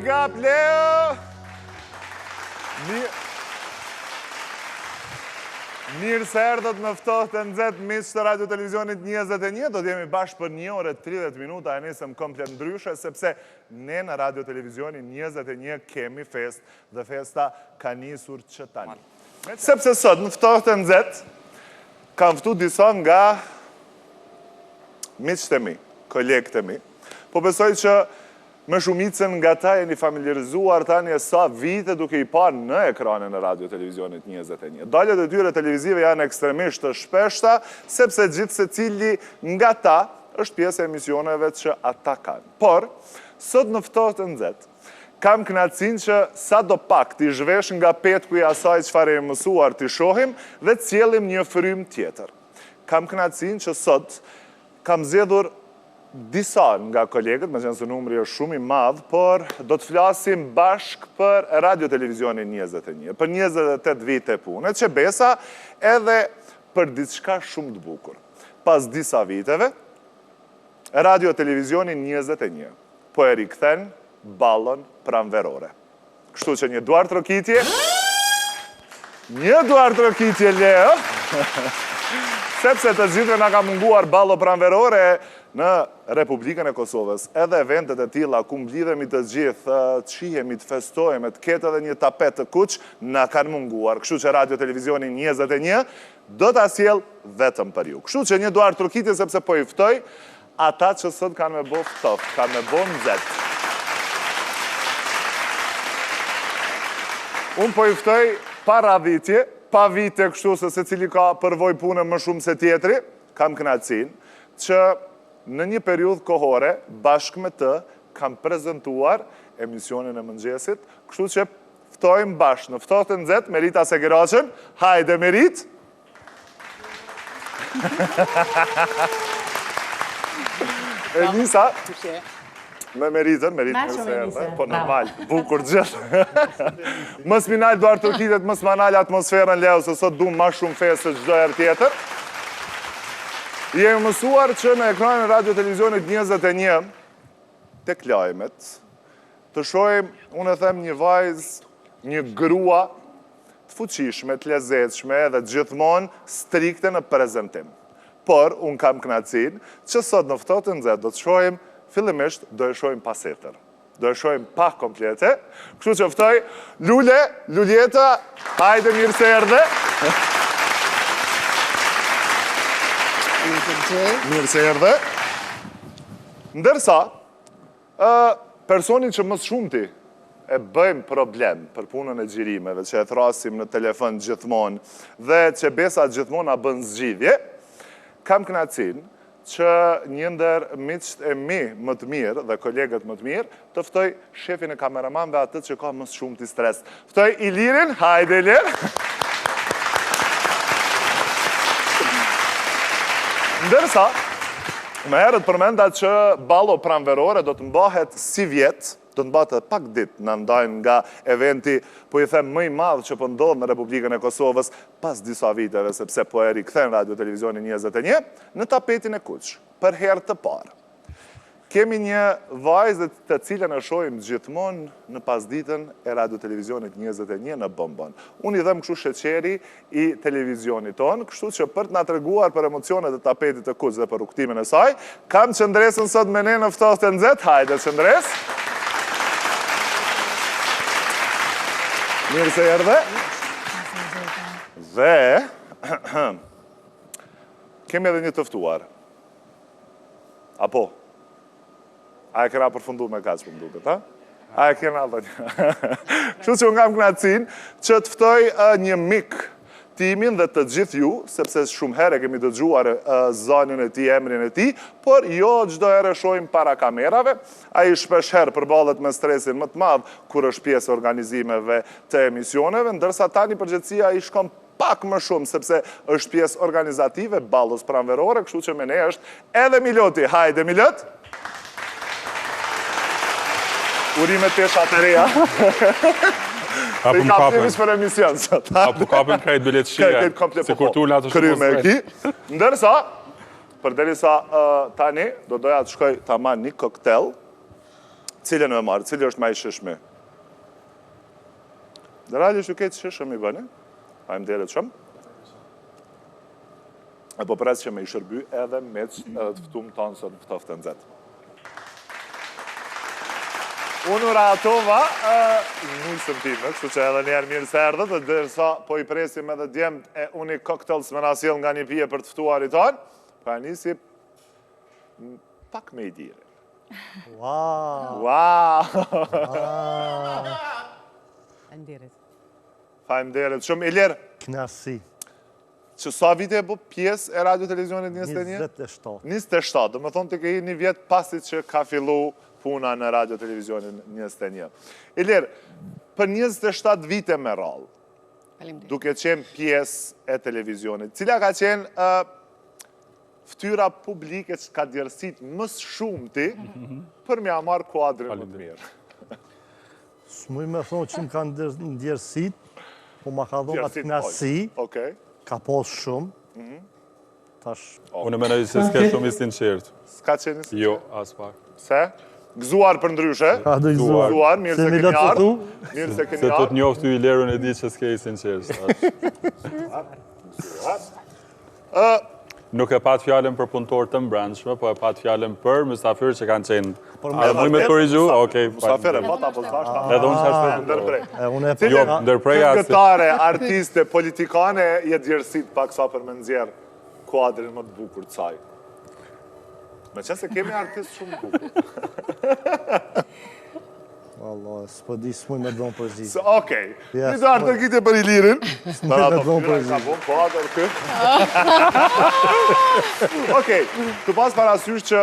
Wake up, Leo! Mirë se erdhët në ftohtë të nxehtë miq të Radio Televizionit 21, do t'jemi bashkë për 1 orë 30 minuta, e nisëm komplet ndryshe, sepse ne në Radio Televizionin 21 kemi fest, dhe festa ka nisur që tani. Sepse sot në ftohtë të nxehtë kam ftu disa nga miqtë e mi, kolegët e mi, po besoj që me shumicën nga ta jeni familiarizuar tani e sa vite duke i parë në ekranin e Radio Televizionit 21. Daljet e tyre televizive janë ekstremisht të shpeshta, sepse gjithë se cili nga ta është pjesë e emisioneve që ata kanë. Por, sot në ftohtë të nxehtë, kam kënaqësinë që sa do pak t'i zhvesh nga petku i asaj çfarë e mësuar t'i shohim dhe t'sjellim një frym tjetër. Kam kënaqësinë që sot kam zgjedhur disa nga kolegët, me qenë se numri është shumë i madh, por do të flasim bashk për Radio Televizionin 21, për 28 vite pune, që besa edhe për diçka shumë të bukur. Pas disa viteve, Radio Televizionin 21 po e rikthen ballon pranverore. Kështu që një duar trokitje, Leo, sepse të gjithëve na ka munguar ballo pranverore në Republikën e Kosovës, edhe eventet e tilla ku mblidhemi të gjithë, të shihemi, të festojmë, të ketë edhe një tapet të kuq, na kanë munguar. Kështu që Radio Televizionin 21 do ta sjell vetëm për ju. Kështu që një duar trokitje sepse po i ftoj ata që sot kanë me bo ftoft, kanë me bo nxehtë. Unë po i ftoj pa radhitje, pa vite kështu se secili ka përvoj punë më shumë se tjetri, kam kënaqësinë që në një periudhë kohore, bashkë me të, kam prezentuar emisionin e mëngjesit, kështu që ftojmë bashkë në ftohtë të nxehtë Merita Segeraçën. Hajde Merit! Elisa, me Meritën, Meritën se erdhe, po normal, bukur gjithë. Mës minal duar tërkitet, mës manal atmosferën Leo, se sot du ma shumë festë se çdo herë tjetër. Jemi mësuar që në ekranin Radio Televizionit 21, tek lajmet, të shohim, unë e them, një vajzë, një grua, të fuqishme, të lezetshme dhe gjithmonë strikte në prezantim. Por, unë kam kënaqësinë që sot në ftohtë të nxehtë do të shohim, fillimisht do e shohim pasetër. Do e shohim pa komplete. Kështu që ftoj Luljeta, hajde mirë se erdhe. Mirë se erdhe. Ndërsa, personin që mësë shumëti e bëjmë problem për punën e xhirimeve, që e thrasim në telefon gjithmonë dhe që besa gjithmonë a bën zgjidhje, kam kënaqësinë që një ndër miqt e mi më të mirë dhe kolegët më të mirë, të ftoj shefin e kameramanëve atë që ka mësë shumëti stres. Ftoj Ilirin, hajde Ilir. Ndërsa, me herët përmenda që ballo pranverore do të mbahet si vjetë, do të mbahet pak ditë në ndajnë nga eventi, po i them më i madh që po ndodh në Republikën e Kosovës pas disa viteve, sepse po e rikthen Radio Televizionin 21 në tapetin e kuq, për herë të parë. Kemi një vajzë të cilën e shohim gjithmonë në pasditën e Radio Televizionit 21 në Bombon. Unë i dhem kështu sheqeri i televizionit tonë, kështu që për të na treguar për emocionet e tapetit të kuq dhe për rukëtimin e saj, kam Qëndresën sot me ne në ftohtë të nxehtë. Hajde Qëndres. Mirë se erdhe. Dhe kemi edhe një të ftuar. Apo? A e kena përfundu me kaq për mduket, ha? A e kena dhe një. Kështu që unë kam kënaqësinë që të ftoj një mik timin dhe të gjithë ju, sepse shumë herë kemi dëgjuar zonën e tij, emrin e tij, por jo çdo herë shohim para kamerave. Ai shpesh herë përballet me stresin më të madh kur është pjesë e organizimeve të emisioneve, ndërsa tani përgjithësia i shkon pak më shumë, sepse është pjesë organizative, ballos pranverore, kështu që me ne është edhe Miloti. Hajde Milot! Urimet të shatëreja. Hapëm kapën. Për emision sot. Hapëm kapën krejt bilet shia. Se kur tu latë shumë me ki. Ndërsa, përderisa tani, do doja të shkoj ta marr një koktel, Cilën e marë, cilë është ma i shishmi? Dhe rali është ju ketë shishëm i bëni? Hajmë deret shumë. E po presë që me i shërby edhe me që të fëtum tanë së në pëtoftë të nëzetë. Unë ratova nusëm time, kështu që edhe njerë mirë se erdhët, dhe dërsa po i presim edhe djemët e unik koktels me nasil nga një pije për të fëtuar i tonë, pa nisi pak me i dire. Wow! Faleminderit. Shumë Ilir. Knasi. Që sa vite e bu pjesë e radio televizionit 21? 27. 27, dhe më thonë të kehi një vjetë pasit që ka fillu puna në radio televizionit 21. Ilir, për 27 vite me rallë, duke qenë pjesë e televizionit, cila ka qenë ftyra publike që ka djerësit mësë shumë ti, për mja marë kuadrin më të mirë. S'muj me thonë që më kanë djerësit, po ma ka dhonë atë knasi, ka posë shumë. Unë menoj se s'ke shumë i sinqertë. S'ka qenë i sinqertë? Jo, as pak. Se? Gëzuar për ndryshe? Ka dhe gëzuar. Mirë se keni ardhë. Mirë se keni ardhë. Se të të njoftë i lerën e di që s'ke i sinqertë. Nuk e pat fjallën për punëtor të mbrëndshme, po e pat fjallën për mysafirë që kanë qenë. A muj me korrigju? Okej. Mysafirë e pata, po s'ashtë. Edhe unë që ashtë ndërprej. Jo, ndërprej asë. Këngëtare, artiste, politikane, jetë gjërësit pak sa për me nëzjerë kuadrin më të bukur të saj. Me që se kemi artist shumë bukur. Allah, s'po di s'muj me dhonë përgjit. Okej, një do artë të kite për Ilirin. S'muj me dhonë përgjit. Okej, të pas parasysh që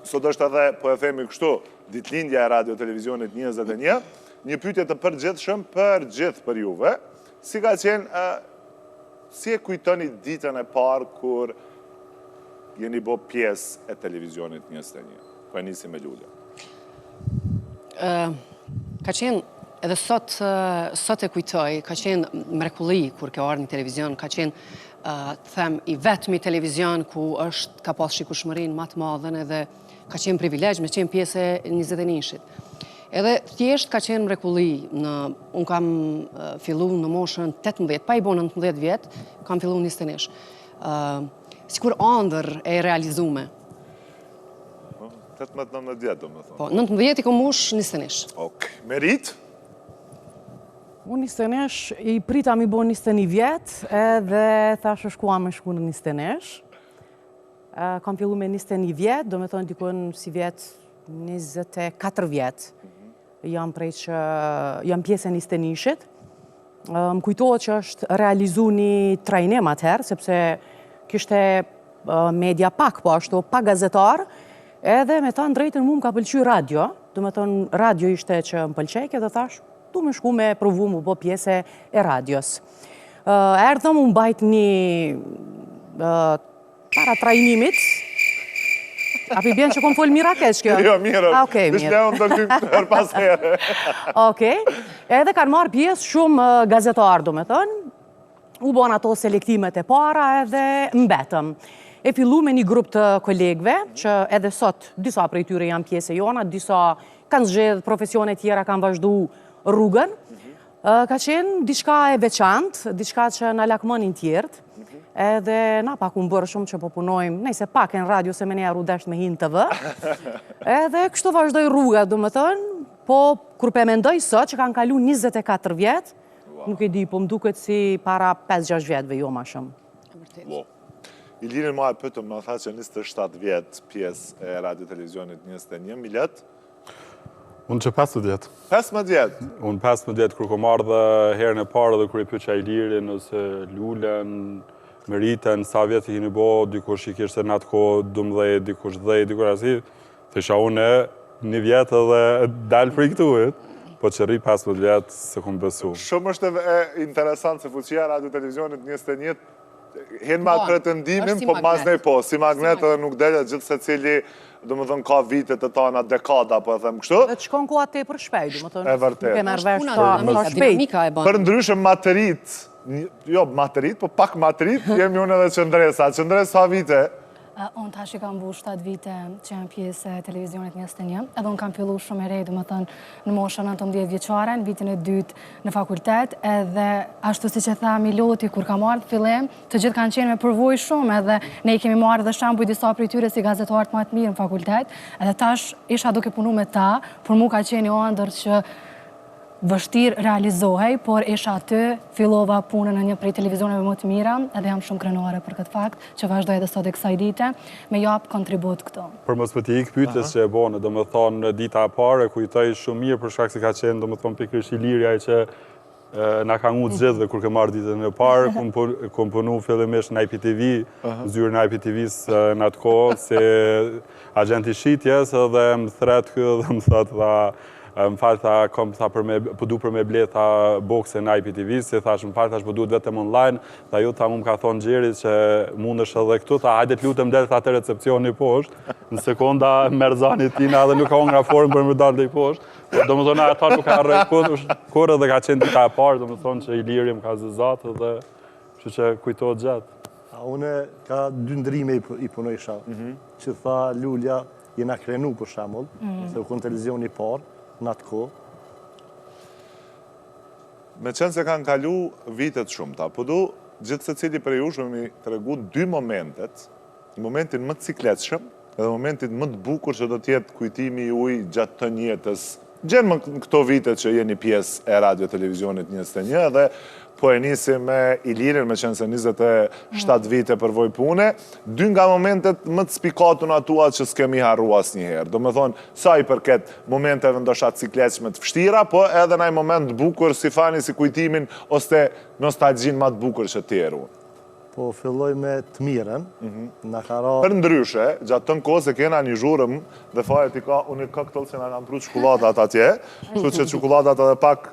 sot është edhe, po e themi kështu, ditëlindja e radio televizionit 21, një pyetje të përgjithshëm për gjithë për juve, si ka qenë, si e kujtoni ditën e parë kur jeni bo pjesë e televizionit 21? Po e nisi me Lulja. Ka qenë, edhe sot e kujtoj, ka qenë mrekulli kur ke ardhur në televizion, ka qenë, them, i vetmi televizion ku ka pas shikueshmërinë më të madhen edhe ka qenë privilegj me qenë pjesë e 21-shit. Edhe thjesht ka qenë mrekulli. Unë kam fillu në moshën 18, pa i bo 19 vjetë, kam fillu 21. Sikur ëndër e realizume. 18-19 vjetë, do më thonë. Po, 19 i kom mosh 21. Ok. Merit? Unë 21, i prita mi bo 21 vjetë, edhe thashë shkua me shku në 21. Kam fillu me 21 vjetë, do me thonë dikon si vjetë 24 vjetë. Jam prej që jam pjesë e 21-shit. Më kujtohet që është realizu një trajnim atëherë, sepse kishte media pak, po ashtu pak gazetar, edhe me ta në drejtën mu më ka pëlqy radio, do me thonë radio ishte që më pëlqejke dhe thash, du me shku me provu mu bo pjese e radios. Erdhëm më mbajt një para trajnimit. Api bjen që kom folë mira kesh kjo? Jo, mirë. Okej, mirë. Vishtë leon të kërë pas herë. Okej. Edhe kanë marrë pjesë shumë gazetarë, do me thënë. U bon ato selektimet e para edhe mbetëm. E fillu me një grup të kolegve, që edhe sot disa prej tyre janë pjesë e jona, disa kanë zgjedhë profesione tjera, kanë vazhdu rrugën. Ka qenë diçka e veçantë, diçka që në lakmonin tjertë, edhe na pak unë bërë shumë që po punojmë, nejse pak e në radio se me njerë u desht me hinë të vë, edhe kështu vazhdoj rruga, do më thënë, po kur pe mendoj sot që kanë kalu 24 vjetë, nuk e di, po më duket si para 5-6 vjetëve jo ma shumë. Ilirin ma e pëtëm, më tha që 27 vjetë pjesë e radio televizionit 21, Milet? Unë që 15 vjetë. 15 vjetë? Unë 15 vjetë kërë kom ardhë herën e parë dhe kërë i pyqa Ilirin, ose Lulen, Meritën, sa vjetë i kini bo, dikush i kishtë në atë ko 12, dikush 10, dikush asi, thësha unë një vjetë edhe dalë për i këtuit, po që rri 15 vjetë se kom besu. Shumë është e interesant se fuqia radio televizionit 21, hen ma pretendimin, po mas nej po, si magnet edhe nuk delja gjithë se cili, do më thënë, ka vitet të tana, dekada, po e them kështu. Dhe të shkon koha te për shpejt, do më thënë. E vërtet. Nuk e mërvesh ta shpejt. Për ndryshë materit, jo materit, po pak materit, jemi unë edhe Qëndresa. Qëndresa sa vite? Unë tash i kam bu 7 vite që jam pjesë e televizionit 21, edhe unë kam fillu shumë e re, do më thënë, në moshën 19 vjeqare, në vitin e 2 në fakultet, edhe ashtu si që tha Miloti, kur kam ardhë fillim, të gjithë kanë qenë me përvoj shumë, edhe ne i kemi marrë dhe shambuj disa prej tyre si gazetarët më të mirë në fakultet, edhe tash isha duke punu me ta, por mu ka qenë o ndër që vështirë realizohej, por isha aty, fillova punën në një prej televizioneve më të mira, edhe jam shumë krenare për këtë fakt, që vazhdoj edhe sot e kësaj dite, me japë kontribut këto. Për mos për t'i ikë pyetjes që e bone, do më thonë, në dita e pare, kujtoj shumë mirë për shkak se ka qenë, do më thonë, pikërisht Ilirja që na ka ngu të gjithve kur ke marrë ditën e parë, kom punu fillimisht në IPTV, zyrë në IPTV-s në atë kohë, se agenti shitjes edhe më thret kë dhe më thot dha, më falë tha, pëdu për me ble, tha, bokse në IPTV, si thash, më falë, thash, pëdu vetëm online, tha, ju, tha, mu më ka thonë Gjeri që mund është edhe këtu, tha, hajde t'lutem del, tha, të recepcioni poshtë, në sekonda Merzani tina dhe nuk ka unë nga formë për më dalë dhe i poshtë, do më thonë, ata nuk ka rrë dhe ka qenë dita e parë, do më thonë që Iliri më ka zëzatë dhe që kujtojtë gjatë. Une ka 2 ndrime i punoj shabë, që tha Lulja, jena krenu për shamull, se u kënë televizion i parë, në atë kohë. Me qenë se kanë kalu vitet shumëta, po du gjithë se cili për ju shumë i të regu 2 momentet, momentin më të cikletshëm edhe momentin më të bukur që do tjetë kujtimi uj gjatë të njetës. Gjenë më këto vitet që jeni pjesë e radio televizionit 21 dhe po e nisi me Ilirin, me qenë se 27 vite përvoj pune, 2 nga momentet më të spikatun atua që s'kemi harru as njëherë. Do me thonë, sa i përket momenteve ndoshat cikletshme të fështira, po edhe naj moment bukur si fani, si kujtimin, ose nostalgjin ma të bukur që tjeru. Po filloj me të miren, në kara... Për ndryshe, gjatë të në kohë se kena një zhurëm, dhe fajet i ka, unë i këktëll që nga kam pru qukulatat atje, që që qukulatat edhe pak,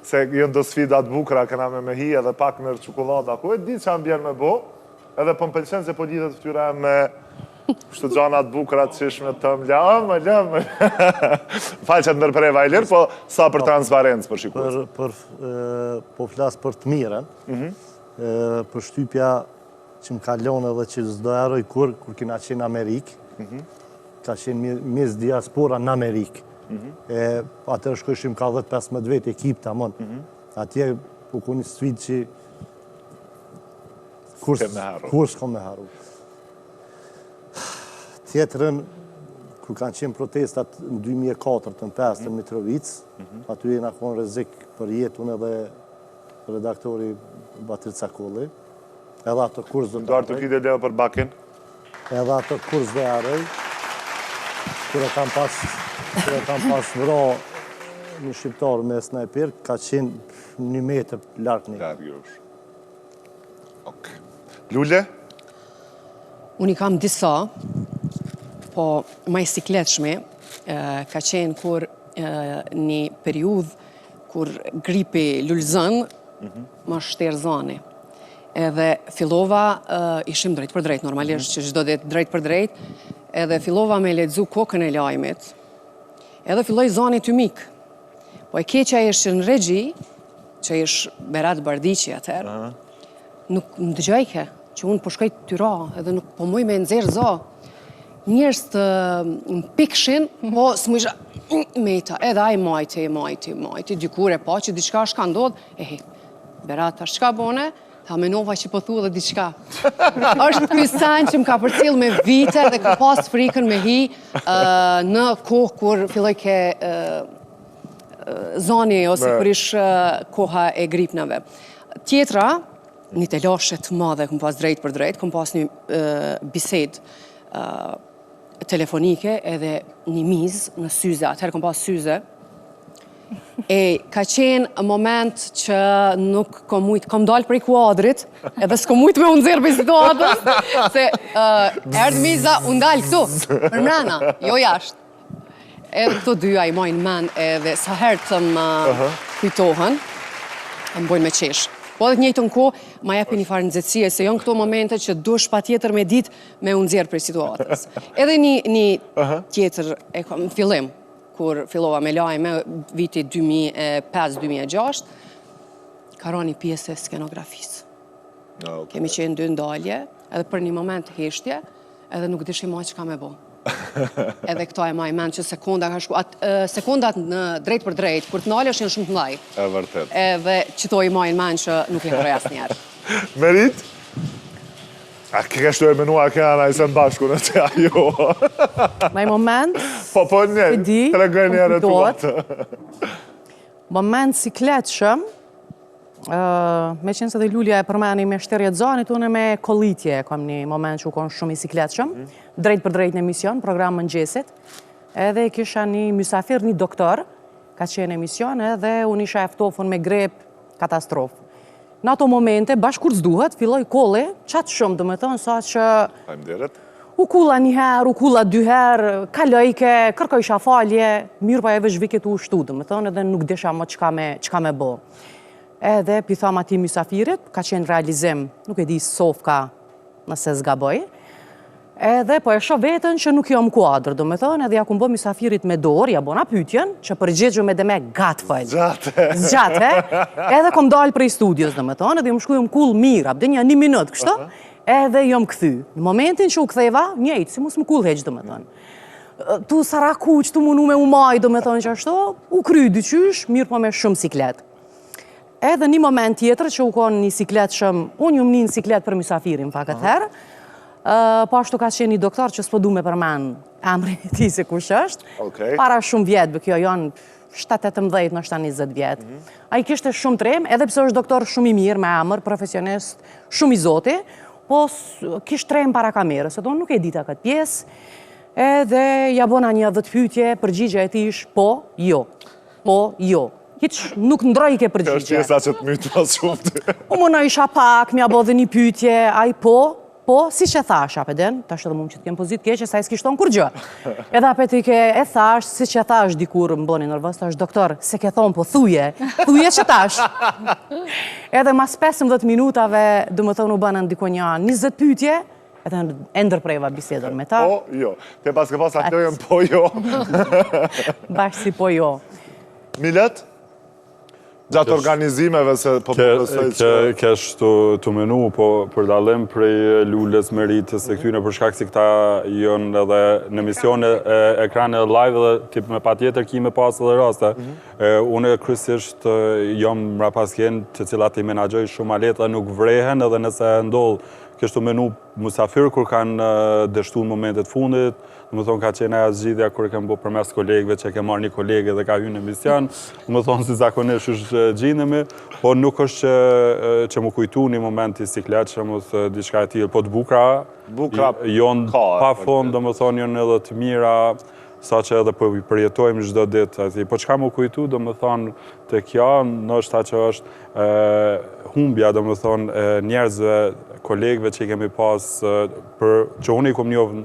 se jënë do sfidat bukra, këna me hi edhe pak nërë qukulata, ku e di që am bjerë me bo, edhe për më pëlqen se po lidhet ftyra me shtë gjanat bukra të qishme të më lëmë. Falë që të nërpreva i lirë, po sa për transparencë për shikus. Po flasë për të miren, për shtypja që më kalon edhe që zdo eroj kur kina qenë Amerikë, ka qenë mis diaspora në Amerikë. Atër shkëshim ka 10-15 vetë ekip të amon. Atje po ku një sfit që kur s'kom me haru. Tjetërën, kur kanë qenë protestat në 2004-2005 në Mitrovic, aty e nga konë rrezik për jetun edhe redaktori Batir Cakolli, edhe ato kurs dhe të Ndarë të kide leo për bakin? Edhe ato kurs dhe arrej, kërë kam pas vra një shqiptar me snajper, ka qenë 1 metër larkë një. Larkë jush. Ok. Lule? Unë i kam disa, po ma i sikletshme, ka qenë kur një periudh kur gripi lullëzën, më shterë zani. Edhe fillova, ishim drejt për drejt, normalisht që çdo det drejt për drejt, edhe fillova me lexu kokën e lajmit, edhe filloj zani të mik. Po e keqja ishte në regji, që ish Berat Bardiqi atëherë, nuk më dëgjojke, që unë po shkoj të tyra, edhe nuk po muj me nxerë zo. Njerëz të më pikshin, po s'mu isha meta, edhe aj majti, dikur e pa që diçka shka ndodh, Berat, tash çka bone? Tha menova që po thu edhe diçka. Është ky san që më ka përcjell me vite dhe ka pas frikën me hi në kohë kur filloj ke zoni ose kur ish koha e gripnave. Tjetra, një telashe të madhe, këm pas drejt për drejt, këm pas një bised telefonike edhe një miz në syze, atëherë këm pas syze. E ka qenë moment që nuk kom mujt, kom dalë prej kuadrit, edhe s'kom mujt me unë zirë për situatës, se erdë miza, unë dalë këtu, për mrena, jo jashtë. Edhe këto dyja i majnë men edhe sa herë të më kujtohen, më bojnë me qeshë. Po edhe njëjtë në ko, ma jepi një farë nëzëtsie, se janë këto momente që dush pa tjetër me dit me unë zirë për situatës. Edhe një tjetër, në fillim, kur fillova me lajme, viti 2005-2006, ka ra një pjesë e skenografisë. Kemi qenë 2 ndalje, edhe për një moment heshtje, edhe nuk dishim ma që ka me bo. Edhe këto e maj men që sekonda ka shku. Sekondat në drejt për drejt, kur të nalësh janë shumë të mlaj. E vërtet. Edhe qëto i majnë men që nuk i haroj asë njerë. Merit? A ke shtu e menua ke ana i se në bashku në të ajo. Në moment, Po një, të regoj njerë të atë. Moment sikletshëm, me qenë se dhe Lulja e përmeni me shterjet zanit, unë me kolitje kam një moment që u konë shumë i sikletshëm, drejt për drejt në emision, program mëngjesit, edhe kisha një mysafir, një doktor, ka qenë emision, edhe unë isha eftofën me grep katastrofë. Në ato momente, bashkë kur zduhet, filloj kolli, qatë shumë, do me thonë, sa që u kulla njëherë, u kulla dyherë, kalojke, kërkoj falje, mirë pa e vëzhvikit u shtu, do me thonë, edhe nuk desha më qka me bo. Edhe pitham ati mysafirit, ka qenë realizim, nuk e di sofka nëse zgaboj, edhe po e shoh vetën që nuk jom kuadrë, do me thonë, edhe ja ku mbo mysafirit me dorë, ja bona pytjen, që përgjegjë me dhe me gatfëll. Zgjate. Edhe kom dalë prej studios, do me thonë, edhe ju më shku jom kull mirë, abde një minut, kështu, edhe jom këthy. Në momentin që u ktheva, njëjtë, si mus më kull heqë, do me thonë. Tu sarakuq, tu munu me umaj, do me thonë që ashtu, u kry dyqysh, mirë po me shumë siklet. Edhe një moment tjetër që u konë një siklet shumë, unë ju më një siklet për mysafirin, fa këtë herë, po ashtu ka qenë një doktor që s'po du me përmen emri ti se kush është, para shumë vjetëve, kjo janë 7-18, nështë 20 vjetë. A i kishte shumë trem, edhe pse është doktor shumë i mirë, me emër, profesionist, shumë i zoti, po kishte trem para kamerës, se do nuk e dita këtë pjesë, edhe ja bona një 10 pyetje, përgjigja e ti ish po, jo. Po, jo. Hiq nuk ndroj ke përgjigje. Kjo është pjesa që të mytë pas shumë. U më në isha pak, mja bo dhe një pyetje, a i po, si që thash, apeden, ta është edhe mund që të kemë pozit keqe, sa i s'kishton kur gjë. Edhe apet i ke e thash, si që thash dikur më boni nërvës, thash, doktor, se ke thonë, po thuje që tash. Edhe mas 15 minutave, du më thonë u banën diko një 20 pyetje, edhe ndërpreva bisedën me ta. Po, jo. Te pas ke pas atlojën, po, jo. Bashkë si po, jo. Milet? Gjatë organizimeve se po përpësoj që... Kesh të menu, po për dalim prej Lulës, Meritës, e këtyne për shkak si këta jënë edhe në misione ekrane live dhe tip me pa tjetër ki me pas edhe raste. Unë kryesisht jam mra pasjen të cilat i menagjoj shumë alet dhe nuk vrehen edhe nëse ndodh kështu menu musafir kur kanë dështu në momentet fundit, më thonë ka qenë aja zgjidhja kur e kem bo përmes kolegëve që e kem marrë një kolege dhe ka hyrë në emision, më thonë si zakonisht është gjindemi, po nuk është që më kujtu një moment i sikletshëm ose diçka e tillë, po të bukra jonë pa fond, do më thonë jonë edhe të mira, sa që edhe përjetojmë çdo ditë. Po çka më kujtu, do më thonë të kjo, nështë ta që është humbja, do më thonë njerëzve, kolegëve që i kemi pas, që unë i kom njohë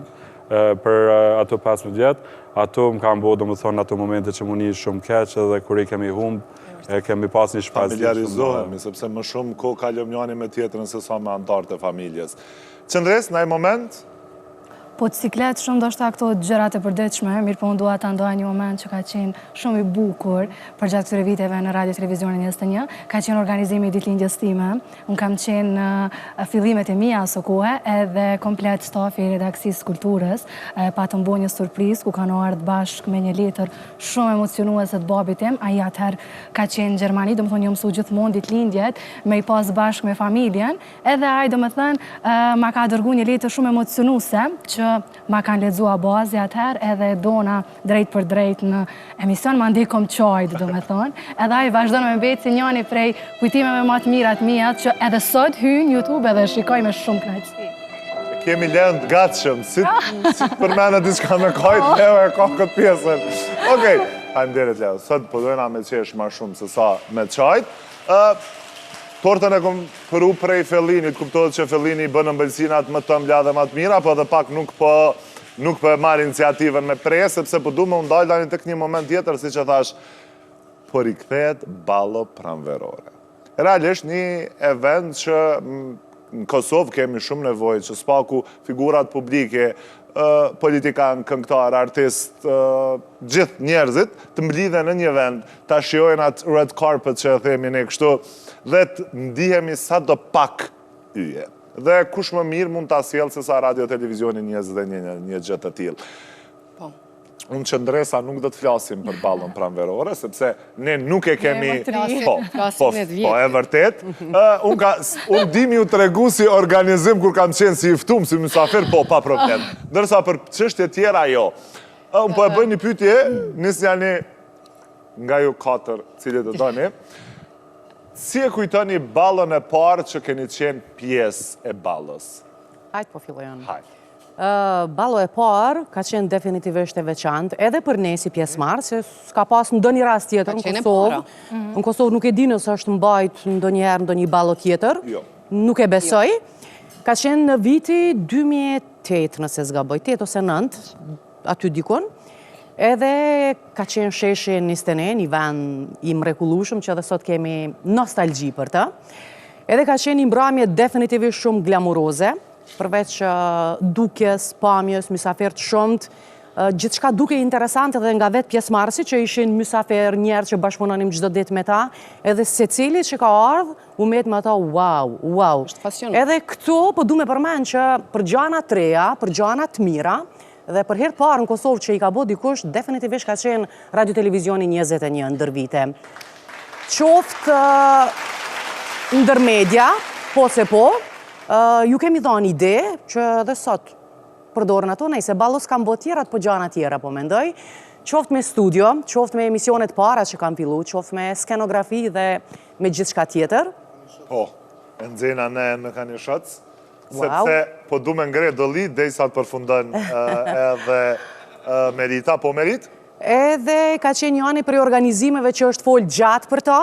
për ato 15 vjetë, ato më kam bo, do më thonë, ato momente që më një shumë keqë dhe kur i kemi humbë, kemi pas një shpazit. Familiarizohemi, sepse më shumë ko kalëm njani me tjetërën se sa me antarët e familjes. Qëndres, në e moment? Po të siklet shumë do shta këto gjërat e përditshme, mirë po unë dua ta ndoja një moment që ka qenë shumë i bukur për gjatë këtyre viteve në Radio Televizionin 21, ka qenë organizimi i ditëlindjes time. Unë kam qenë në fillimet e mia aso kohe, edhe komplet stafi i redaksisë kulturës, pa të mbo një surprizë ku kanë ardhur bashkë me një letër shumë emocionuese të babit tim. Ai atëherë ka qenë në Gjermani, domethënë jo mësu gjithmonë ditëlindjet me i pas bashkë me familjen, edhe ai domethënë ma ka dërguar një letër shumë emocionuese që ma kanë lexuar bazi atëherë edhe dona drejt për drejt në emision, ma ndikom qajt, do me thonë. Edhe ai vazhdon me mbetë si njëri prej kujtimeve më të mirat mia që edhe sot hyjnë YouTube edhe shikoj me shumë kënaqësi. Kemi lëndë gatshëm, si të përmene diçka me kajt, Leo e ka këtë pjesën. Okej, hajderit Leo, sot po dojna me qesh ma shumë se sa me qajt. Tortën e kom përu prej Fellinit, kuptohet që Fellini bënë mbëlsinat më të mbla dhe më të mira, po dhe pak nuk po e marrë iniciativën me prej, sepse po du me undalë të një moment tjetër, si që thash, po rikthehet ballo pranverore. Realisht një event që në Kosovë kemi shumë nevojë, që spaku figurat publike, politikan, këngëtar, artist, gjithë njerëzit, të mblidhe në një vend, ta shijojnë atë red carpet që e themi ne kështu, dhe të ndihemi sa do pak yje. dhe kush më mirë mund ta sjellë se sa radio televizioni 21 një gjë të tillë. Po. Unë qëndresa nuk do të flasim për ballon pranverore, sepse ne nuk e kemi... Flasim në të vjetë. Po, e vërtet. Unë dimi ju të regu si organizim kur kam qenë si iftum, si mysafir, po, pa problem. Ndërsa për çështje tjera, jo. Unë po e bëj një pyetje, nisë janë nga ju 4 cilët të doni. Si e kujtoni ballon e parë që keni qenë pjesë e ballës? Hajtë po fillojnë. Hajde. Ballo e parë ka qenë definitivisht e veçantë, edhe për ne si pjesëmarrë, se s'ka pas ndonjë rast tjetër në Kosovë. Në Kosovë nuk e di nëse është mbajt ndonjëherë ndonjë ballo tjetër. Jo. Nuk e besoj. Ka qenë në viti 2008, nëse s'gaboj, 8 ose 9, aty dikun. Edhe ka qenë sheshi 21, një vend i mrekullueshëm që edhe sot kemi nostalgji për të. Edhe ka qenë një mbrëmje definitivisht shumë glamuroze, përveç dukjes, pamjes, mysafir të shumët, gjithçka duke interesante dhe nga vetë pjesëmarrësi që ishin mysafir njerë që bashkëpunonim çdo ditë me ta, edhe secili që ka ardhur u met me ata wow. Është pasion. Edhe këtu po du me përmend që për gjana të reja, për gjana të mira, dhe për herë të parë në Kosovë që i ka bë dikush, definitivisht ka qenë Radio Televizioni 21 ndër vite. Qoftë ndër media, po se po, ju kemi dhënë ide që dhe sot përdorën ato, nëse ballos kanë bërë tjera po gjana tjera, po mendoj, qoftë me studio, qoftë me emisionet para që kanë fillu, qoftë me skenografi dhe me gjithçka tjetër. Po, e nxena ne në kanë shots, sepse po du me ngre dolli derisa të përfundon edhe Merita, po Merit? Edhe ka qenë një ani për organizimeve që është fol gjatë për ta,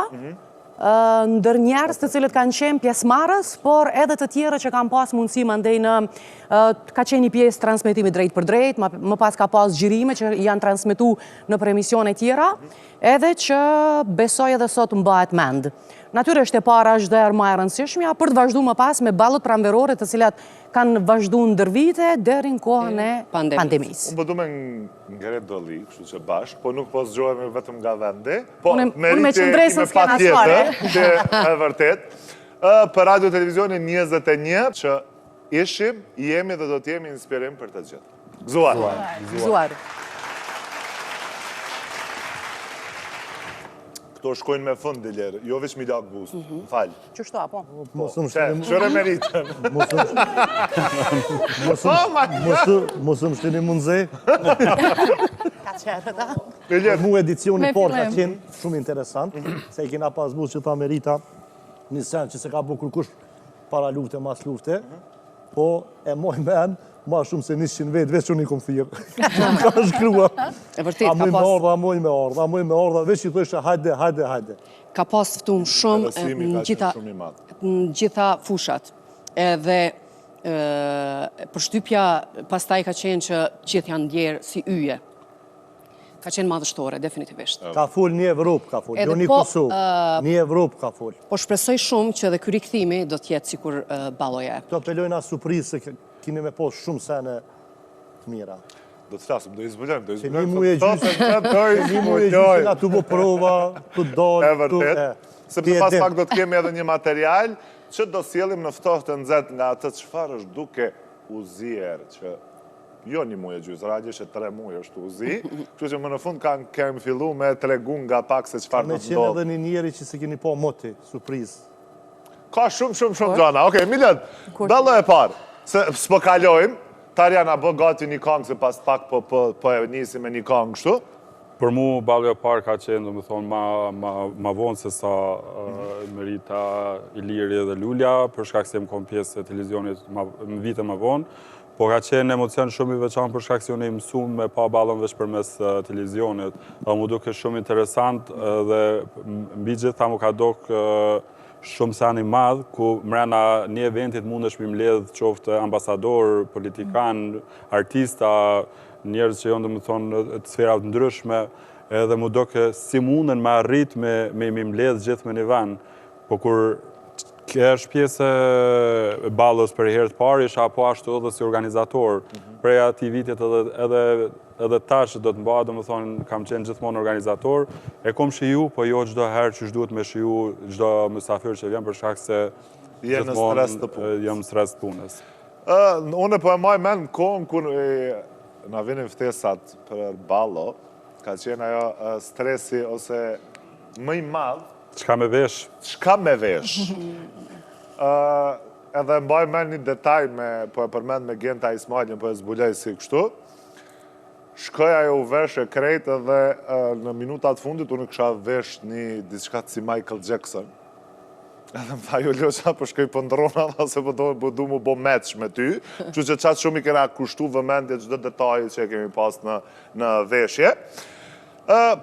ndër njerëz të cilët kanë qenë pjesëmarrës, por edhe të tjerë që kanë pas mundësi mandej në ka qenë një pjesë transmetimi drejt për drejt, më pas ka pas xhirime që janë transmetu në për emisione tjera, edhe që besoj edhe sot mbahet mend. Natyrisht e para është dhe më e rëndësishmja për të vazhduar më pas me ballot pranverore të cilat kanë vazhduar ndër vite deri në kohën e pandemisë. Unë po du me ngre dolli, kështu që bashkë, po nuk po zgjohemi vetëm nga vendi. Po unë me qëndresën s'ke patjetër, që e vërtet. Për Radio Televizioni 21 që ishim, jemi dhe do t'jemi inspirim për të gjithë. Gëzuar. Këto shkojnë me fund, Dilerë, jo veç mi lak boost, falj. Qështu apo? Qëre Meritën. Mos më shtini mundze. Ka qërë, da? Mu edicioni por ka qenë shumë interesant, se i kena pas bus që ta Merita, një sen që se ka bu kërkush para lufte, mas lufte, po e moj men, ma shumë se 100 vetë, veç unë i kom thirë. Ka shkrua. E vërtet, a moj me ardha, veç i thëshë hajde. Ka pas ftum shumë në gjitha fushat. Edhe përshtypja pastaj ka qenë që gjithë janë ndjerë si yje. Ka qenë madhështore, definitivisht. Ka fol një Evropë, jo një Kosovë. Një Evropë ka fol. Po shpresoj shumë që edhe ky rikthimi do t'jetë sikur balloja. Këto apelojna surprizë se kini me posë shumë sene të mira. Do të flasim, do i zbulojmë, Se një mu e gjysë, nga të bo prova, të dojë, e vërtet. Sepse pas pak do të kemi edhe një material që do sjellim në ftohtë të nxehtë nga atë çfarë është duke u zier, që jo një muaj e gjysë, radje që 3 muaj është u zi, kështu që më në fund kemi fillu me tregu nga pak se çfarë do të ndodhë. Me qenë edhe një njeri që se keni po moti, surprizë. Ka shumë gjana. Okej, Milet, ballo e parë. Se s'po kalojmë, Tarjana bë gati një kongë, se pas pak po e nisi me një kongë kështu. Për mu, ballo e parë ka qenë, do më thonë, ma vonë se sa Merita, Iliri dhe Lulja, për shkak se më kom pjesë e televizionit më vite ma vonë, po ka qenë emocion shumë i veçantë për shkak se unë i mësuar me pa ballon veç përmes televizionit. Dhe mu duke shumë interesant dhe mbi gjitha mu ka dok shumë sani madh, ku mrena një eventit mundesh mi mbledh qoftë ambasador, politikan, artista, njerëz që janë dhe më thonë të sferat ndryshme, edhe mu doke si munden me arrit me mi mbledh gjithë me një vend. Po kur kjo është pjesë e ballës për herë të parë, isha po ashtu edhe si organizator. Prej atij vitit edhe tash do të mba, do më thonë, kam qenë gjithmonë organizator, e kom shiju, po jo çdo herë që duhet me shiju çdo mysafir që vjen për shkak se Je në stres të punës. Jam stres të punës. Unë po e maj men në kohën kur na vinin ftesat për ballo, ka qenë ajo stresi ose më i madh. Çka me vesh? Çka me vesh? Edhe mbaj men një detaj po e përmend me Genta Ismailin, po e zbulej si kështu. Shkoj ajo u vesh e krejt edhe në minutat fundit unë kësha vesh një diçka si Michael Jackson. Edhe më tha, jo Ljoqa, po shkoj për ndrona dhe se po du mu bo match me ty, që që qatë shumë i kena kushtu vëmendje çdo detaj që e kemi pas në veshje.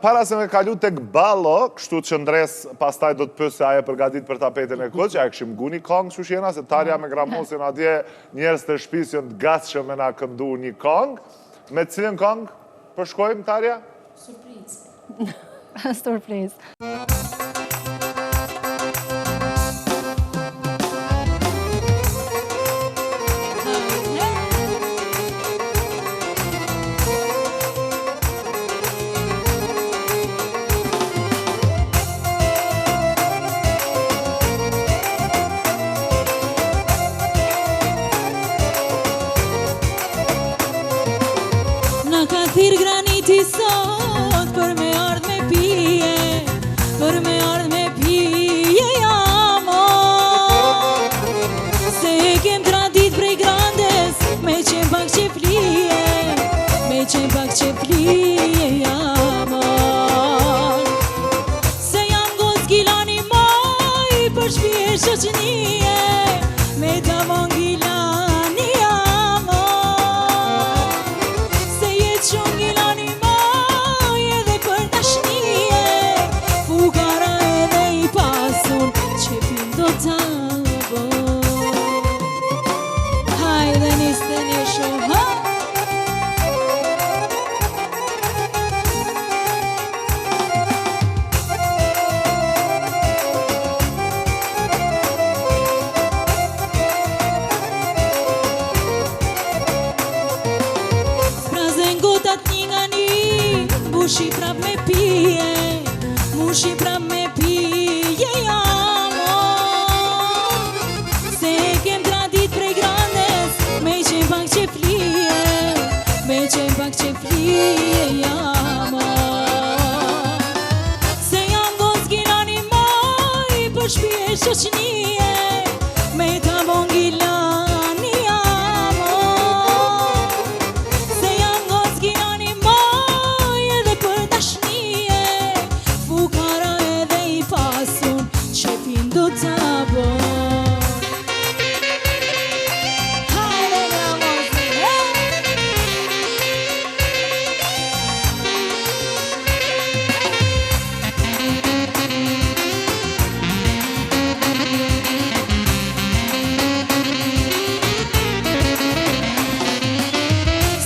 Para se me kalu tek ballo, kështu që ndres pastaj do të pëse aje përgatit për tapetin e këtë, që aje këshim gu një kong që shjena, se Tarja me Gramosin atje njerës të shpis jënë të gatshëm me na këndu një kong. Me cilën kong përshkojmë, Tarja? Surprise. Surprise. Thirë graniti sot për me ardh me pije, për me ardh me pije jamo. Se e kem tradit prej grandes, me qenë pak që flije, me qenë pak që flije jamo. Se jam gos gilani moj, për shpije shoqënije, me tavon gilani jamo. Shumë gilani moj edhe për tashnije, fukara edhe i pasun, që pim do t'abo. Hajde niste një shumë, mushi prap me pije, mushi prap me pije jamo. Se e kem tradit prej grandes, me qenë pak që flije, me qenë pak që flije jamo. Se jam gos gilani moj, për shpije shoqënije, me tavon gilani jamo. Se jam gos gilani moj, edhe për tashnije, fukara edhe i pasun, që pin do t'abo. Hajde Gramosin,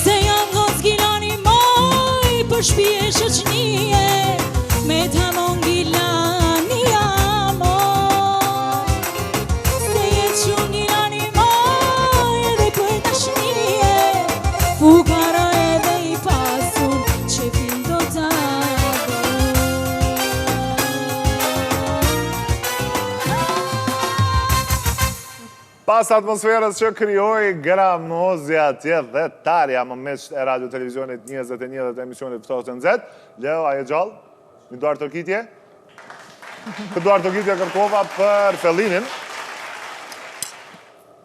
Se jam gos gilani moj, për shpije shoqënije, me t'hamon gilani jamo. Se jetë shumë gilani moj, edhe për tashnije, fukara edhe i pasun, që pin do t'abo. Pas atmosferës që kryoj Gramozi atje dhe Tarja më meq e radio televizionit 21 dhe të emisionit Ftohtën Z. Leo, a je gjallë? Një duar të kitje? Këtë duar të kitje kërkova për Fellinin.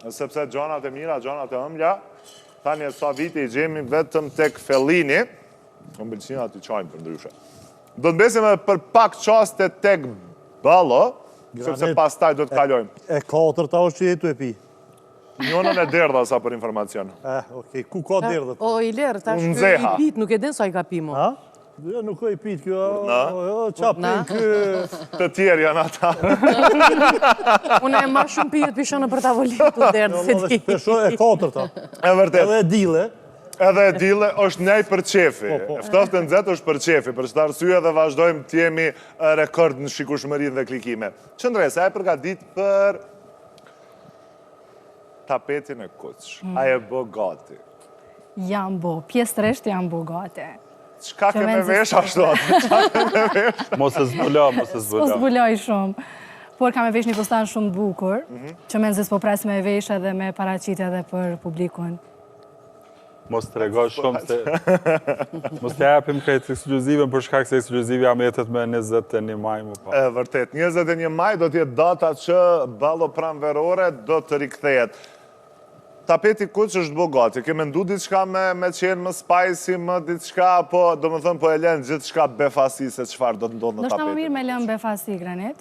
Sepse gjonat e mira, gjonat e ëmbla, tani e sa viti i gjemi vetëm tek Fellini. Më bëlqinat i qajmë për ndryshe. Do të besim edhe për pak qaste tek ballo, sepse pas taj do të kalojmë. E 4-ta është që jetu e pi. Njonën e derdha sa për informacion. Okej, ku ka derdhët? O, i lërë, ta Unë shkë zeha. i pit, nuk e din sa i ka pi mo. Ha? Jo, nuk ka i pit kjo, qa Na. pin kjo... Të tjerë janë ata. Unë e ma shumë pijet pishonë për tavolinë të derdhë se ti. Pesho e 4-ta. E vërtet. Edhe e dile. Edhe e dile është nej për qefi. Ftohtën Z është për qefi, për çfarë arsye dhe vazhdojmë të jemi rekord në shikueshmërinë dhe klikime. Qëndresa, a e përgatit për tapetin e kuq. A e bë gati. Jam bo, pjesërisht jam bo gati. Çka ke me vesh ashtu atë? Çka ke me vesh? Mos e zbula, mos e Po zbula. zbuloj shumë. Por kam e vesh një fustan shumë bukur, që me nëzis po pres me e vesh edhe me paraqit edhe për publikun. Mos të regosh shumë se... Mos të japim krejt ekskluzive, për shkak se ekskluzive jam jetet me 21 maj më pa. E vërtet, 21 maj do t'jetë data që ballo pranverore do të rikthejet. Tapeti kuq është bogati, ke mendu diçka me qenë më spicy, më diçka, po do më thëmë po e lenë gjithë shka befasi se qëfar do të ndodhë në Nështë ta më tapetin. mirë me lëmë befasi Granit,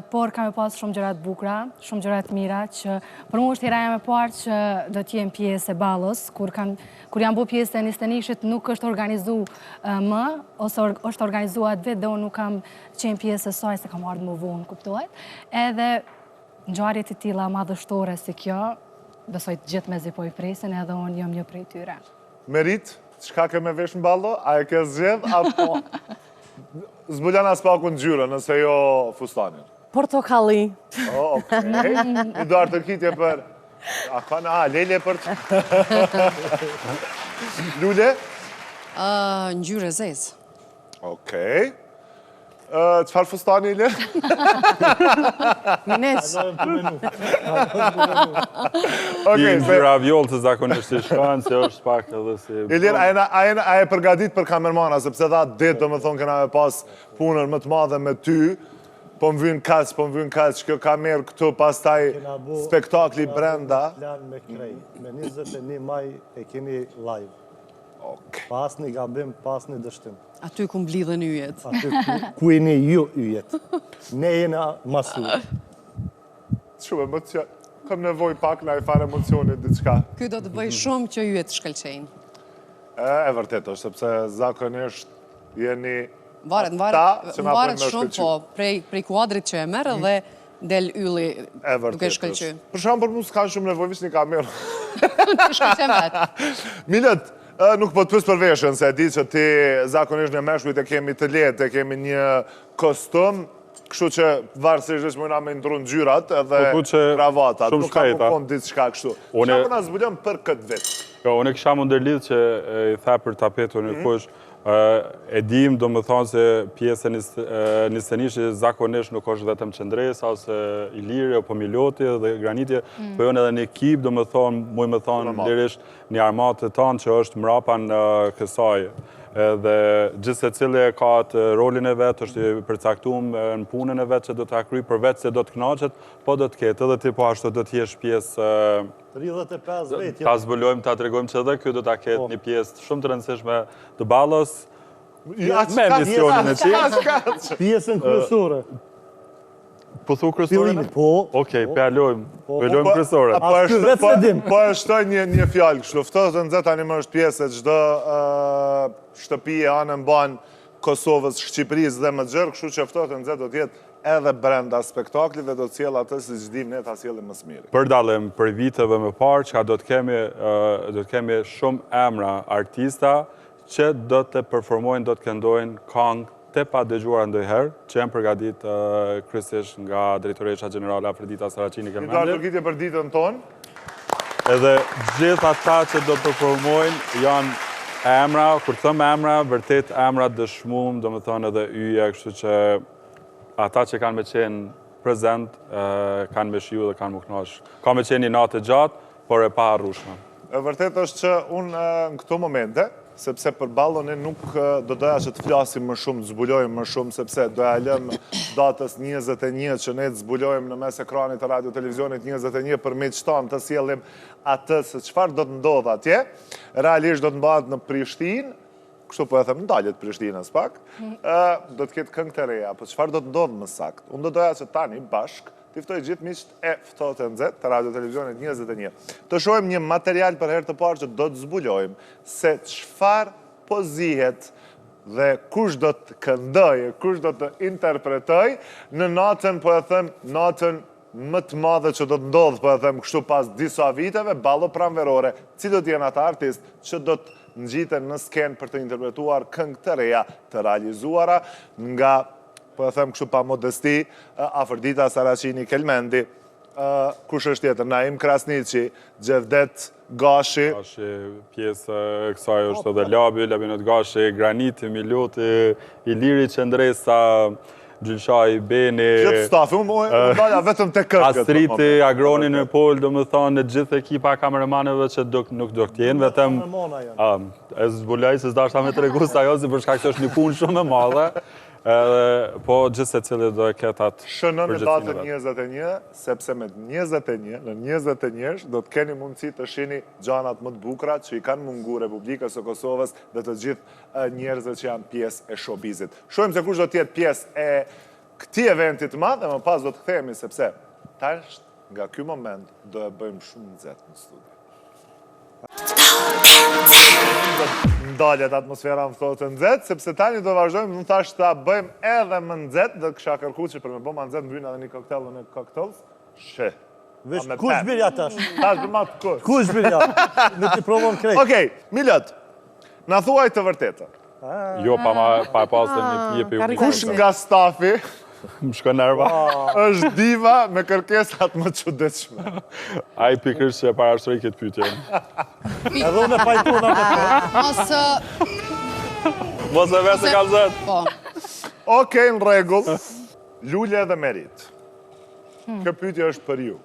por kam e pas shumë gjërat bukra, shumë gjërat mira, që për mu është heraja me parë që do t'jem pjesë e ballos, kur jam bo pjesë e Nistenishit nuk është organizu më, ose është organizuat vetë dhe unë nuk kam qenë pjesë e saj se kam ardhë më vonë, kuptohet. Edhe ngjarjet e tilla madhështore si kjo, besoj të gjithë me zi po i presin edhe unë jam një prej tyre. Merit, qka ke me vesh në ballo? A e ke zgjedh, apo... Zbuljan as paku në gjyre, nëse jo fustanin. Portokalli. Okej. I duar të kitje për... A ka në... lele për të... Lule? Ngjyrë e zezë. Okej. Qëfar fustani, Le? Mines. Ti ngjyra vjollë të zakonisht i shkanë, se është pak edhe si... Ilir, a e përgadit për kamermana, sepse dha dit, do me thonë, këna me pas punën më të madhe me ty, po më vynë kaq, kjo kamerë këtu, pas taj spektakli brenda. Plan me krej. Me 21 maj e keni live. Ok. Pas një gabim, pas një dështim. Aty ku mblidhen yjet. Aty ku jeni ju yjet. Ne jena masu. Shumë emocion. Kam nevoj pak na i fare emocionit diçka. Ky do të bëj shumë që yjet të shkëlqejnë. E vërtet është, sepse zakonisht jeni Varet që na varet bëjnë me shumë, shkëlqy. po, prej kuadrit që e merë dhe del ylli E duke vërtet shkëlqy. është. Për shumë për mu s'ka shumë nevoj, vish një kamerë. Të shkëlqen vetë. Milët, nuk po të pës për veshën, se e di që ti zakonisht në meshkujt e kemi të letë, e kemi një kostum, kështu që varësisht që mëna me ndru në gjyrat edhe kravatat. Nuk ka më konë ditë shka kështu. Qa më nga zbuljon për këtë vit? Unë e kisha më ndërlidh që i tha për tapetu në kush, e dim, do më thonë se pjesë e Nistenishit zakonisht nuk është vetëm qëndresa, ose Iliri, apo Miloti dhe Graniti, po jonë edhe një ekip, do më thonë, muj më thonë lirisht një armatë të tanë që është mrapa në kësaj. Dhe gjithë se cili ka të rolin e vetë, është i përcaktum në punën e vetë që do të akry, për vetë se do të knaqet, po do të ketë, edhe ti po ashtu do t'jesh pjesë... 35 vetë. Ta zbulojmë, ta tregojmë që edhe kjo do t'a ketë një pjesë shumë të rëndësishme të ballos, me misionin e ti. Pjesën kryesore. Po thu kryesore? Po. Okej, pëllojmë kryesore. Po e shtoj një fjallë kështu, ftohtë në zetë anim është pjesë e gjdo shtëpije anën banë Kosovës, Shqipërisë dhe më gjërë, kështu që ftohtë në zetë do tjetë edhe brenda spektakli dhe do të cjellë atë si gjdim ne ta cjellim më smiri. Për dalim për viteve më parë, që do të kemi shumë emra artista që do të performojnë, do të këndojnë këngë të pa dëgjuar ndojherë, që jenë përgadit kryesisht nga Drejtoresha Gjenerale Afrodita Saracini Kelmendi. Një darë përgjitje për ditën tonë. Edhe gjithë ata që do performojnë janë emra, kur thëmë emra, vërtet emra dëshmum, do më thonë edhe yje, kështu që ata që kanë me qenë prezent, kanë me shiu dhe kanë më knash. Ka me qenë një natë gjatë, por e pa arrushme. Vërtet është që unë në këto momente, sepse për ballon e nuk do doja që të flasim më shumë, të zbulojmë më shumë, sepse doja lëm datës 21 që ne të zbulojmë në mes ekranit të radio televizionit 21 për me qëtan të sjellim atë se qëfar do të ndodhë atje. Realisht do të mbahet në Prishtinë, kështu po e them ndaljet Prishtinës pak, do të ketë këngë të reja, po qëfar do të ndodhë më sakt? Unë do doja që tani bashk tiftoj gjithë miqt e Ftohtë e Nxehtë të radio televizionit 21. Të shohim një material për herë të parë që do të zbulojmë se çfarë po zihet dhe kush do të këndojë, kush do të interpretoj në natën, po e them, natën më të madhe që do të ndodhë, po e them, kështu pas disa viteve, ballo pranverore, cilët janë ata artist që do të ngjiten në skenë për të interpretuar këngë të reja të realizuara nga, po e them kështu pa modesti, Afrodita Saracini Kelmendi, kush është tjetër, Naim Krasniqi, Gjevdet Gashi. Pjesë e kësaj është edhe Labi, Labinot Gashi, Graniti, Miloti, Iliri Qendresa, Gjylshaj, Beni, Gjithë stafi, unë dalja vetëm të kërkët. Astriti, Agroni në Pol, do më thonë, në gjithë ekipa kameramanëve që nuk do t'jenë, vetëm... E zbulaj se s'dashta me të regu sa jo, si përshka kjo është një punë shumë e madhe, po gjithë se cili do e ketë atë Shënën në datën përgjithsinë 21, sepse me 21, në 21 do të keni mundësi të shihni gjanat më të bukura që i kanë mungu Republikës së Kosovës dhe të gjithë njerëzve që janë pjesë e showbizit. Shohim se kush do të jetë pjesë e këtij eventi të madh dhe më pas do të kthehemi sepse tash nga ky moment do e bëjmë shumë nxehtë në studio. Ndaljet atmosfera më thotë të nxehtë, sepse tani do vazhdojmë, më thash ta bëjmë edhe më nxehtë, dhe kisha kërkuar që për me bë më nxehtë mbyjnë edhe një koktel në cocktails. She. Vesh kush birja tash? Tash do mat kush. Kush birja? Nuk i provon krejt. Okej, Milot. Na thuaj të vërtetën. Jo, pa pasë një jepi unë. Kush nga stafi Më shko nerva. është diva me kërkesat më çuditshme? A i pikërisht që e parashtroj këtë pyetje. Edhe unë e pajtona me të. Mos e vetë se kam zëtë. Po. Okej, në rregull. Lule dhe Merit. Kjo pyetje është për ju.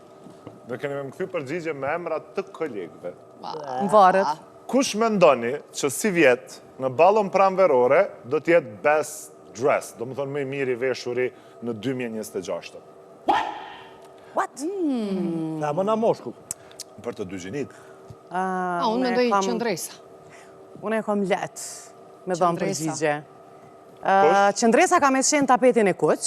Ne kemi më kthy përgjigje me emrat të kolegëve. Më varet. Kush mendoni që si vjet në ballon pranverore do të jetë best dress, do më thonë më i miri veshuri në 2026? What? Ja, më na moshkull. Për të dy gjinit. Unë mendoj qëndresa. Unë e kam letë me dhëmë Qëndresa. përgjigje. Qëndresa ka me qenë tapetin e kuq,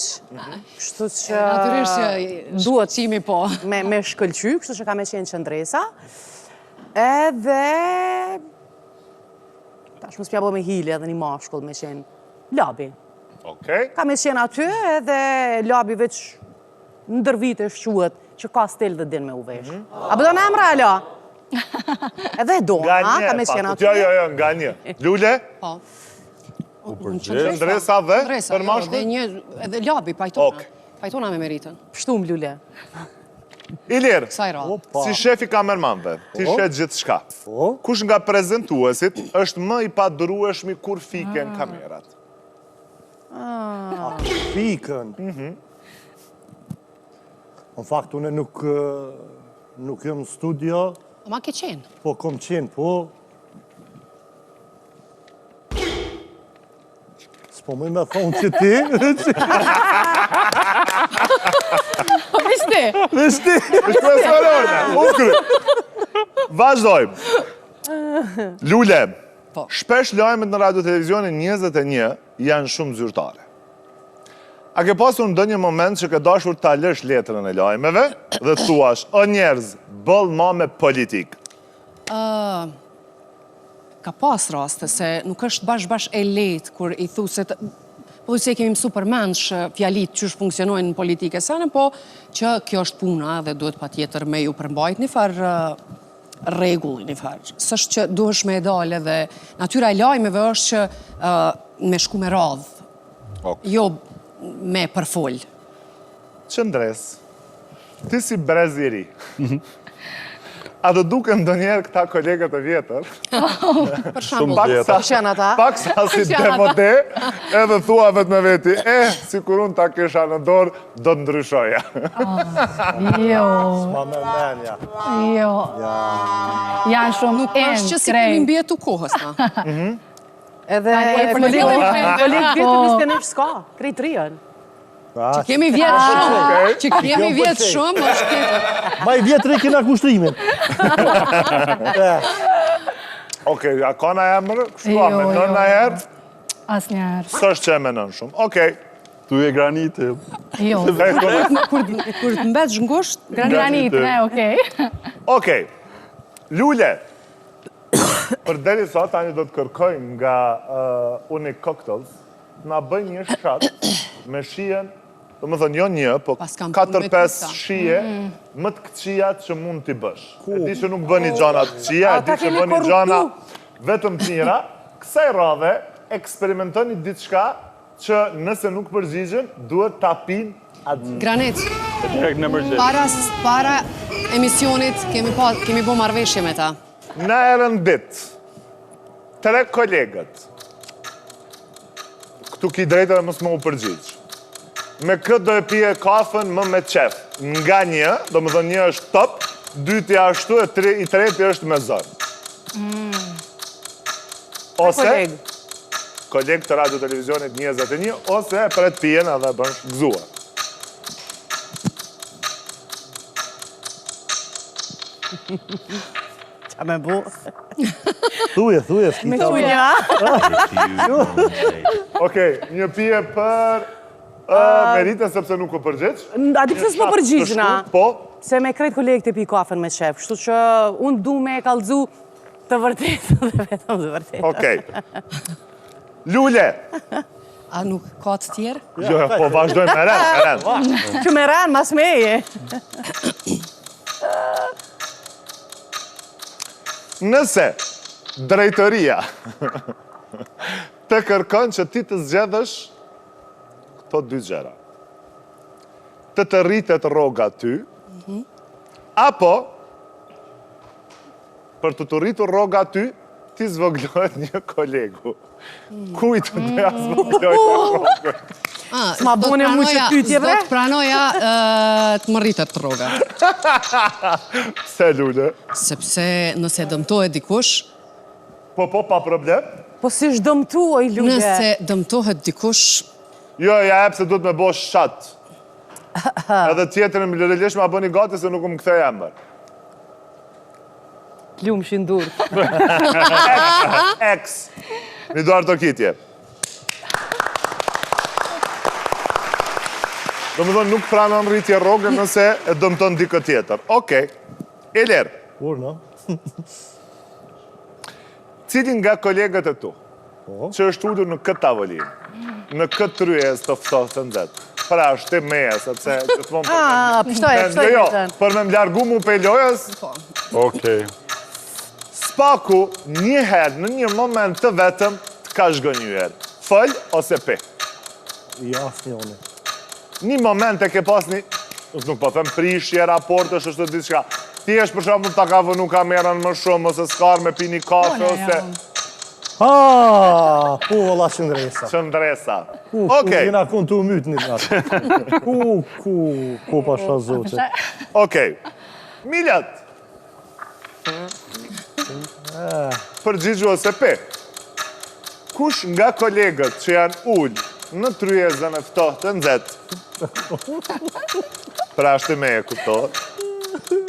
kështu që Natyrisht që duhet qimi po. me shkëlqy, kështu që ka me qenë qëndresa. Edhe... Tash më s'pja bo me hili edhe një mashkull me qenë labi. Okej. Ka me qenë aty edhe labi veç ndër vite shquet që ka stil dhe din me u vesh. A bëdo me emra, Alo? Edhe do, Nga ha? një, Ka me qenë aty. jo, nga një. Lule, Po. qëndresa dhe për mashkull? Dhe një, edhe labi, pajtona. Ok. Pajtona me Meritën. Pështum, Lule. Ilir, Kësaj radhe. si shefi kamermanve, ti shet gjithë shka. Kush nga prezentuesit është më i padurueshmi kur fiken kamerat? Fikën. Në fakt, unë nuk jam në studio, Ma ke qenë. po kom qenë, po... S'po më me thonë që ti, Po vishti. veshti. Shpresërone, ukry. Vazhdojmë. Lule, Po. shpesh lajmet në radio televizionin 21 janë shumë zyrtare. A ke pasur ndonjë moment që ke dashur ta lësh letrën e lajmeve dhe thuash, o njerëz, bëll ma me politik? Ka pas raste se nuk është bash e lehtë kur i thu se po se kemi mësu përmendsh fjalit qysh funksionojnë në politike sene, po që kjo është puna dhe duhet patjetër me ju përmbajt një farë rregull, një farë. S'është që duhesh me e dalë dhe natyra e lajmeve është që me shku me radhë, jo me përfol. Qëndres, ti si brez i ri. A do duke ndonjerë këta kolegët e vjetër, Për shembull, vjetër. Qenë ata? pak sa si demode, edhe thua vetë me veti, si kur unë ta kisha në dorë, do të ndryshoja. Jo, Ma me menja. jo. Janë shumë nuk është që si kemi mbjetu kohës na. Edhe për kolegë vjetë Po. 21 s'ka, krejt rion. Që kemi vjetë shumë, Okej. që kemi vjetë shumë, është tjetër. Ma i vjetëri kena kushtrimin. Okej, a ka na emër? Kështu, a Jo, menon jo. na herë? Asnjëherë. S'është që e menon shumë. Okej. Tu e graniti. Jo. Kur të mbetë zhngusht, Granit, ne, okej. Okej. Lule, për deri sot, tani do të kërkoj nga Unique Cocktails, na bëj një shkat me shijen, do më thënë jo një, po Pas kam punë me 4-5 tita. shije më të këqija që mund t'i bësh. E di që nuk bëni gjana të këqija, e di Ata që kemi bëni gjana korruptu. vetëm të mira. Kësaj radhe, eksperimentoni diçka që nëse nuk përgjigjen, duhet ta pinë atë. Granit, Direkt në mërgjet. para emisionit kemi bo marrëveshje me ta. Në erën ditë, 3 kolegët, këtu ki drejtë dhe mësë më u përgjigjë. me këtë do e pije kafën më me qef. Nga një, do më thënë një është top, dyti ashtu e i treti është me zërë. Ose, kolegë të radio televizionit 21, ose e pret pijen edhe bënë gëzua. Qa me bu? Thuje, Me qunja. Okej, një pije për Meritën, sepse nuk o përgjeq. A di pëse s'po përgjigjna? Po, Se me krejt kolegë të pi kafen me qef, kështu që unë du me e kallëzu të vërtet dhe vetëm të vërtet. okej. Lule. A nuk ka të tjerë? Jo, po vazhdojmë me ren. Që me ranë, mas meje. Nëse drejtëria të kërkon që ti të zgjedhësh këto dy gjëra. Të rritet rroga ty, apo për të rritur rroga ty, ti zvoglohet një kolegu. Kujt të ja zvoglohet rrogën? S'ma bune mu që ty tje, bre? S'do të pranoja të më rritet rroga. Se Lule? Sepse nëse dëmtohet dikush, Po, pa problem? Po si shdëmtu, oj Lule. nëse dëmtohet dikush, Jo, ja e pse du të me bo shat. Edhe tjetërën më lërëlesh ma bëni gati se nuk më kthej emër. Plumë shindur. Ex. Një duar të kitje. Do më thonë nuk pranon rritje rrogën nëse e dëmton dikë tjetër. Okej. Eler, Kur, no? cilin nga kolegët e tu, që është ullur në këtë tavolinë, në këtë ryes të ftohtë të nxehtë, pra është të meje, sepse gjithmonë Pështoj, Jo, vetën. për me mlargu mu pe lojës, Okej. spaku një herë në një moment të vetëm të ka zhgënjyer. Fëll ose pe. Ja, asnjoni. Një moment e ke pas një, nuk po them prishje, raportësh, është të diçka. Ti është për shembull ta ka vënu kamerën më shumë, ose s'kar me pi një kafe, ose Po, valla qëndresa. qëndresa. Okej. Okej, Jena kun të mytë një natë. Ku pasha zote. okej. Milat. Përgjigju ose pe. Kush nga kolegët që janë ullë në tryezën e ftohtë të nxehtë, pra është e meje kuptohet,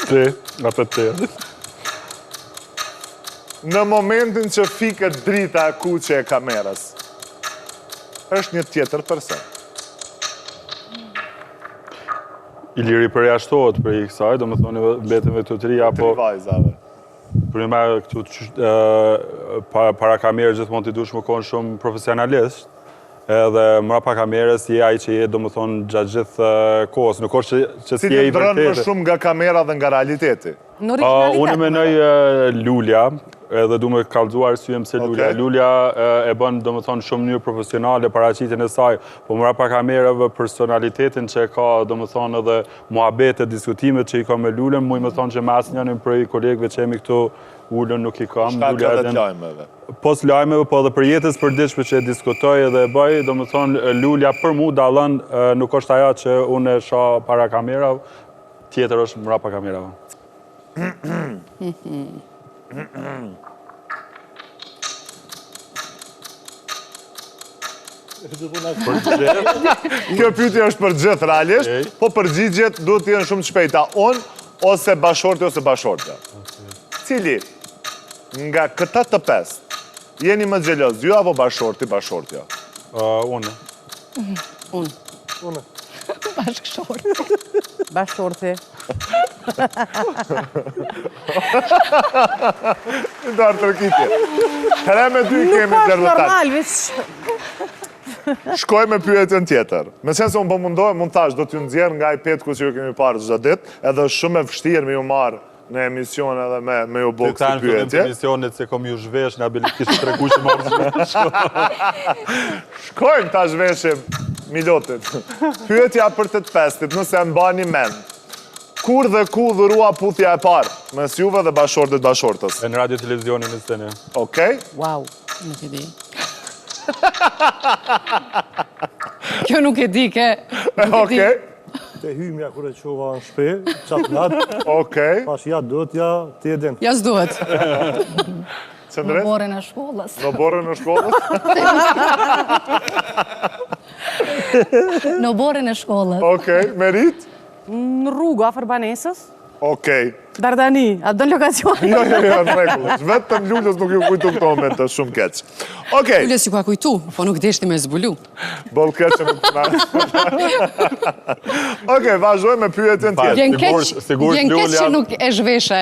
Ti, atë te. në momentin që fiket drita e kuqe e kamerës, është një tjetër person. Iliri përjashtohet për i kësaj, do më thoni mbetën me të tri, apo Tri vajzave. për një marë këtu para kamerë gjithmonë t'i dush më konë shumë profesionalist, edhe mrapa kamerës je ai që je, do më thonë, gjatë gjithë kohës, nuk është që si je Cili i ndronë më vërtetë. shumë nga kamera dhe nga realiteti. Në originalitet. Unë menoj Lulja, edhe du me kallëzuar arsyem se Lulja. Okej. Lulja e bën, do më thonë, shumë mënyrë profesionale paraqitjen e saj, po mrapa kamerave personalitetin që e ka, do më thonë, edhe muhabete, diskutimet që i ka me Lulën, mu i më thonë që me asë njënin për i kolegëve që jemi këtu ullën nuk i kam. Shkatë Lulja edhe edhe të lajmeve. pos lajmeve, po edhe për jetës përditshme që e diskutoj edhe e bëj, do më thonë, Lulja për mu dallën nuk është aja që unë e shoh para kamerave, tjetër është mrapa kamerave. Kjo pyetje është për gjithë realisht, po përgjigjet duhet të jenë shumë të shpejta. On ose bashorti ose bashortja. Cili nga këta të pesë jeni më xheloz, ju apo bashortja? Unë. unë. Bashorti. Ndarë tërkitje. Here me dy Nuk kemi është dërvëtat. normal, veç... Shkoj me pyetjen tjetër. Me sen se unë po mundohem, mund thash, do t'ju nxjerr nga i petku që ju kemi parë çdo ditë, edhe është shumë e vështirë me ju marë në emision edhe me ju bo kësi pyetje. Emisionit se kom ju zhvesh, nga belit kishtë treku që marë zhvesh. Shkojmë ta zhveshim Milotit. Pyetja për të pestit, nëse e mbani mend. Kur dhe ku dhurua puthja e parë mes juve dhe bashortit bashortës? E në radio televizionin në stene. Okej? Wow. Nuk e di. Kjo nuk e di, ke. Okej, Te hymja kur e qova në shpe, qatë natë, okej. pash ja duhet ja ti e din. Ja s'duhet. Në Qëndres? borën e shkollës. Në borën në shkollës? Në borën e shkollës. Okej, Merit? Në rrugë, afër banesës, Okej. Dardani, atë do lokacion. Jo, në regullë. Vetëm Lullës nuk ju kujtu këto momente shumë keq. Okej, Ules ju ka kujtu, po nuk deshti me zbulu. bol keq nuk të Okej, vazhdoj me pyetjen tjetër. Vjen sigur keq Lulja- që nuk e zhveshe.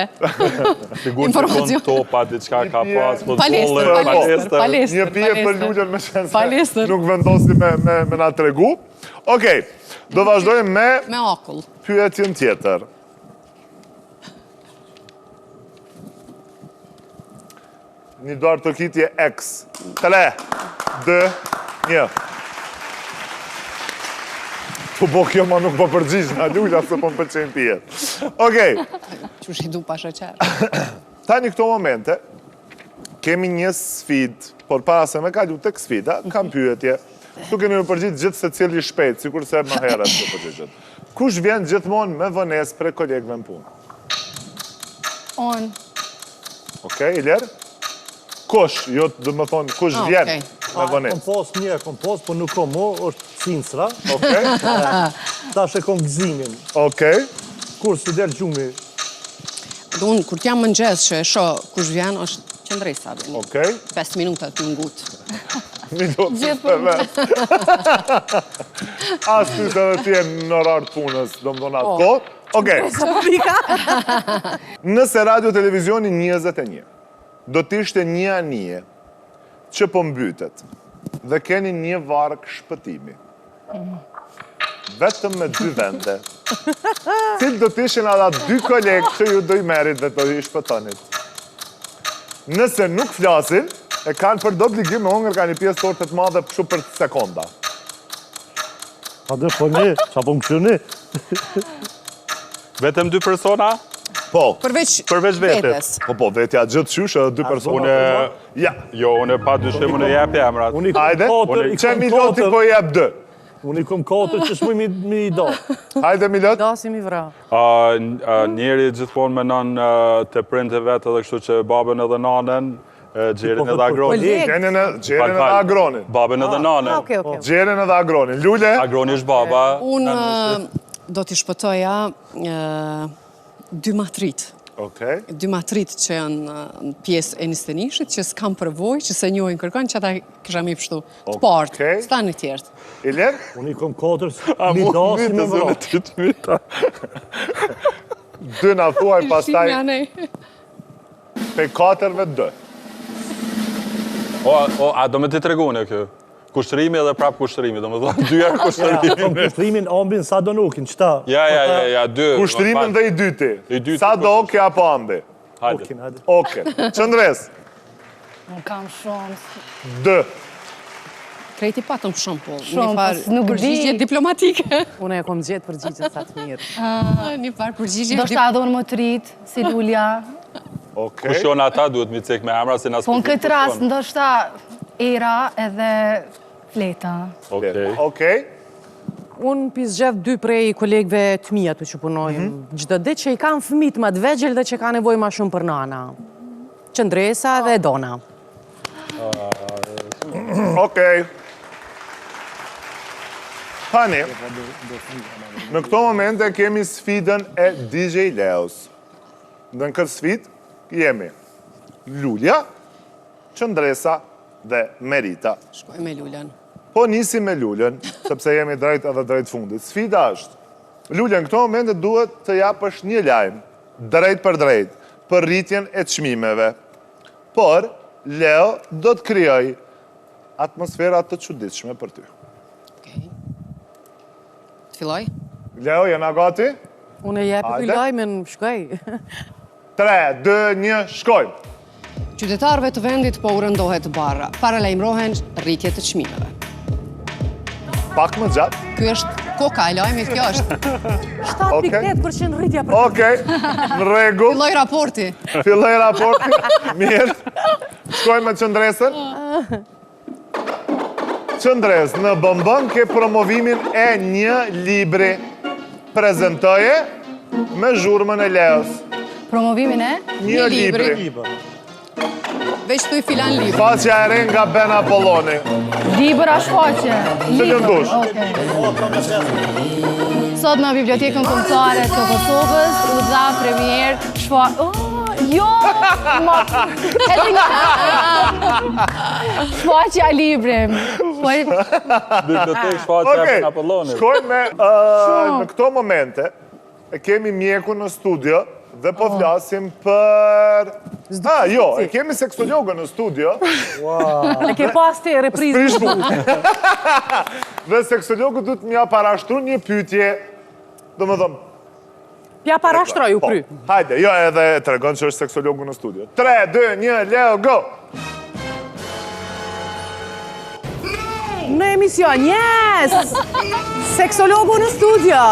Sigur që Informacion. kon topa, diçka ka pas, Palestër, palestër. Një pije për Lullën me qenë se Palestër. nuk vendosi me na tregu. Okej, do vazhdojmë me Me akull. pyetjen tjetër. Një dorë të kitje X. 3, 2, 1. Po bo kjo ma nuk po përgjish nga Lulla se po më pëlqejnë pijet. Okej, Qush i du pa shoqer. tani këto momente, kemi një sfid, por para se me kalu tek sfida, kam pyetje. Tu keni më përgjith gjithë se cili shpejt, si kurse më herët të përgjithët. Kush vjen gjithmonë me vënes për kolegëve në punë? On. Okej, Iler? Kush, jo të më thonë, kush Ah, vjen okej. me Kom vënes? pas një, kom pas, po nuk kom mo, është cinsra. Okej, Tash e kom gëzimin. okej, Kur si del gjumi, Dhe unë, kur t'jam mëngjes që e shoh kush vjen, është qëndresa. vjen. okej. 5 minuta të ngut. Minutë Gjithë të vetë. As ty se dhe ti e në orar të punës, do më thonë atë kohë. Okej. Nëse radio televizioni 21 do t'ishte një anije që po mbytet dhe keni një varg shpëtimi. Vetëm me 2 vende. Cilë do t'ishin ata 2 kolegë që ju do i merit dhe do i shpëtonit. Nëse nuk flasin, e kanë për do obligim me hongër ka një pjesë torte të madhe kështu për sekonda. a dhe po ne, qa po më këshëni? Vetëm 2 persona? Po, Përveç vetes. po, vetja gjithë qysh edhe 2 persona. Unë, Ja, jo, unë pa dyshim, unë jep emrat. Unë i kom hajde, 4, që Miloti po jep 2. Unë i kom 4 që shmuj mi do. Hajde Milot, Dasim i vra. Njeri gjithmonë menon të prindë vetë edhe kështu që babën edhe nanën, gjerin edhe agronin. gjerin edhe agronin. Babën edhe nanën. Okej. Gjerin edhe agronin. Lule, Agroni është baba. Unë do t'i shpëtoja 2 matrit. okej. 2 matrit që janë në pjesë e nistenishit, që s'kam përvoj, që se njohin kërkon, që ata kisha mi pështu të partë, Okej. s'ta në tjertë. Iler, Unë i kom 4, mi do si me vro. 2 na thuaj pastaj Shqimja ne. pe 4-ve 2. A do me ti tregune kjo? Kushtrimi edhe prap kushtrimi, do me thonë 2 herë Ja, kushtrimi. kom kushtrimin ambin sa do nukin, qëta? Ja, 2. Kushtrimin dhe i dyti. I dyti, Sa do oke apo ambi? Hajde. Okin, hajde. Oke. Qëndres, Unë kam shumë. 2. Krejti patëm shumë, po. Shumë, Një farë pas nuk di. përgjigje diplomatike. Unë e kom gjetë përgjigjen sa të mirë. Një farë përgjigje Do shta adhonë më të rritë, si Lulja. Okej. Kush janë ata duhet mi cek me emra se na Po në këtë rast, ndoshta era edhe fleta. Okej. Okej. Unë pizgjev 2 prej kolegëve të mija të që punojmë. Gjdo dit që i kanë fëmit më të vegjel dhe që ka nevoj ma shumë për nana. Qëndresa dhe Dona. Okej. Tani, në këto momente kemi sfidën e DJ Leos. Dhe në këtë sfid jemi Lulja, Qëndresa dhe Merita. Shkoj me lullën. Po nisi me Lullën, sepse jemi drejt edhe drejt fundit. Sfida është, Lullën në këto momente duhet të japësh një lajm, drejt për rritjen e çmimeve. Por, Leo do të krijoj atmosfera të çuditshme për ty. Okej. Të filloj? Leo, jena gati? Unë e jepë Hajde. për lajmen, shkoj. 3, 2, 1, shkojmë! Qytetarëve të vendit po u rëndohet barra. Paralajmërohen rritje të çmimeve. Pak më gjatë. Ky është koka e lajmit, kjo është. 7.8% rritja për Okej, në rregull. Filloj raporti. Filloj raporti. Mirë. Shkojmë me Qëndresën. Qëndres, në bëmbën ke promovimin e një libri. Prezentoje me zhurmën e Leos. Promovimin e? Një libri. Veç të i filan libri. Faqja e re nga Ben Apolloni. Libër a shfaqe? lëndush. Okej. Sot në Bibliotekën Kombëtare të Kosovës u dha premier jo! Shfaqja librim. Bibliotek shfaqja e Ben Apollonit. Shkojmë me në këto momente e kemi mjeku në studio dhe po flasim për... e kemi seksologën në studio. E ke pas të reprizë. Prishmu. Dhe seksologët du të mja parashtru një pytje, do më dhëmë, Pja parashtroj u kry. hajde, jo edhe të regon që është seksologu në studio. 3, 2, 1, Leo, go! Në emision, yes! Seksologu në studio.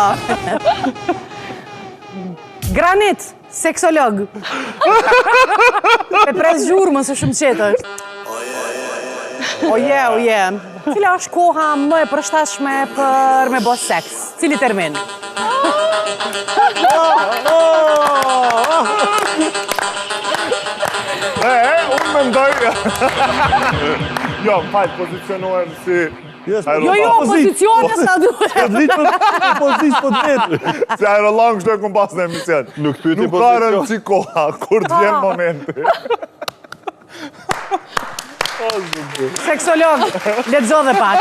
Granit, seksolog. Me pres zhurmën së shumë qetë është. Oje. Cila është koha më e përshtatshme për me bo seks? Cili termin? Unë mendoj... Jo, më fajt, pozicionuar si... Jo, pozicionës sa duhet. Po dritë për pozicionë po vetë. Si aerolang shto e këm pas në emision. Nuk pyti Nuk ka rëndësi koha, kur të vjen momenti. Seksolog, letëzo dhe pak.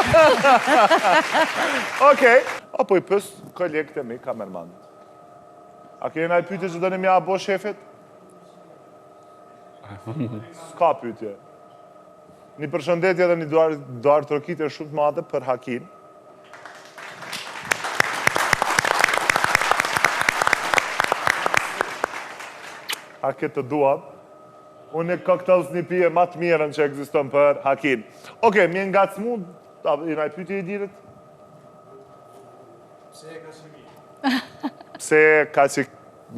Okej, apo i pës kolegët e mi kamerman. A keni naj pyetje që do në mja bo shefit? S'ka pyetje. Një përshëndetje dhe një duar trokitje shumë të madhe për Hakin. Haket të duam. Unë e koktels një pije ma të mirën që ekziston për Hakin. Okej, mi ngacmu, i naj pyetje i dirit? Pse ka që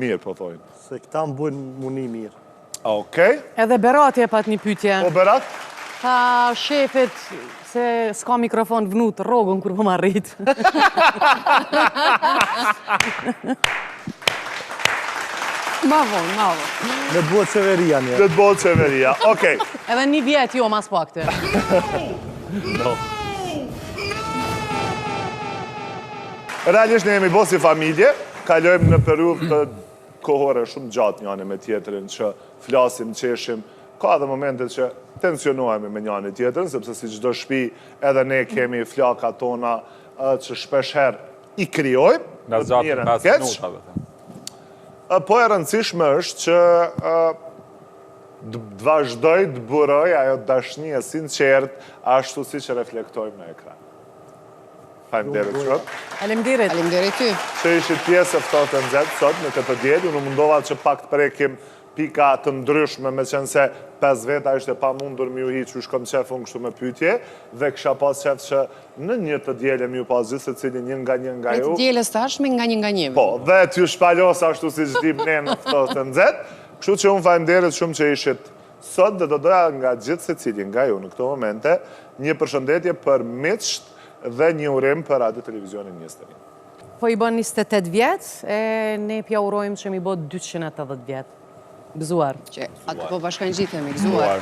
mirë, po thojnë. Se këta më bujnë muni mirë. Okej. Edhe Berat je pat një pytje. Po Berat? Tha shefit se s'ka mikrofon vnut rogën kur po më arrit. Ma vonë. Me të bëhet qeveria një. Dhe të bëhet qeveria, okej. Edhe një vjet jo mas pakte. Realisht ne jemi bo si familje, kalojmë në periudhë të kohore shumë gjatë njëni me tjetërin, që flasim, qeshim, ka edhe momentet që tensionohemi me njëni tjetërin, sepse si çdo shtëpi edhe ne kemi flaka tona që shpesher i kryojmë, Në zgjatën 5 minutave. po e rëndësishme është që të vazhdoj të buroj ajo dashnie sinqert ashtu si që reflektojmë në ekran. Faleminderit shumë. Faleminderit. Faleminderit ty. Që ishit pjesë e ftohtë nxehtë sot në këtë diell, unë mundova që pak të prekim pika të ndryshme, me qenë se 5 veta ishte pa mundur mi u hiq që shkom qef unë kështu me pytje, dhe kisha pas qef që në një të diele mi u pas gjithë se cilin një nga Me ju. të djeles të ashme nga një. Po, dhe t'ju shpalos ashtu si që dim ne në ftohtë nxehtë, kështu që unë faleminderit shumë që ishit sot dhe do doja nga gjithë se cilin nga ju në këto momente një përshëndetje për miqt dhe një urim për Radio Televizionin 21. Po i bën 28 vjet, e ne pja urojmë që mi bë 280 vjet. Gëzuar. Që atë po bashkan gjithemi, gëzuar.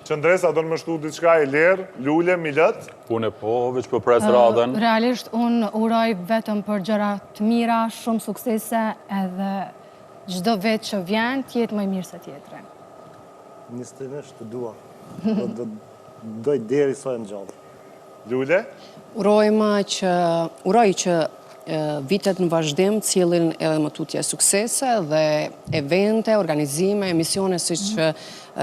Qëndresa, do në më shtu diçka e lirë, lule, milët? Unë po, veç për pres radhen. Realisht, unë uroj vetëm për gjëra të mira, shumë suksese, edhe gjdo vetë që vjen, tjetë më mirë se tjetëre. Nishtënisht të dua. Doj deri sa e në gjallë. Lule? Uroj që vitet në vazhdim cilin edhe më tutje suksese dhe evente, organizime, emisione si që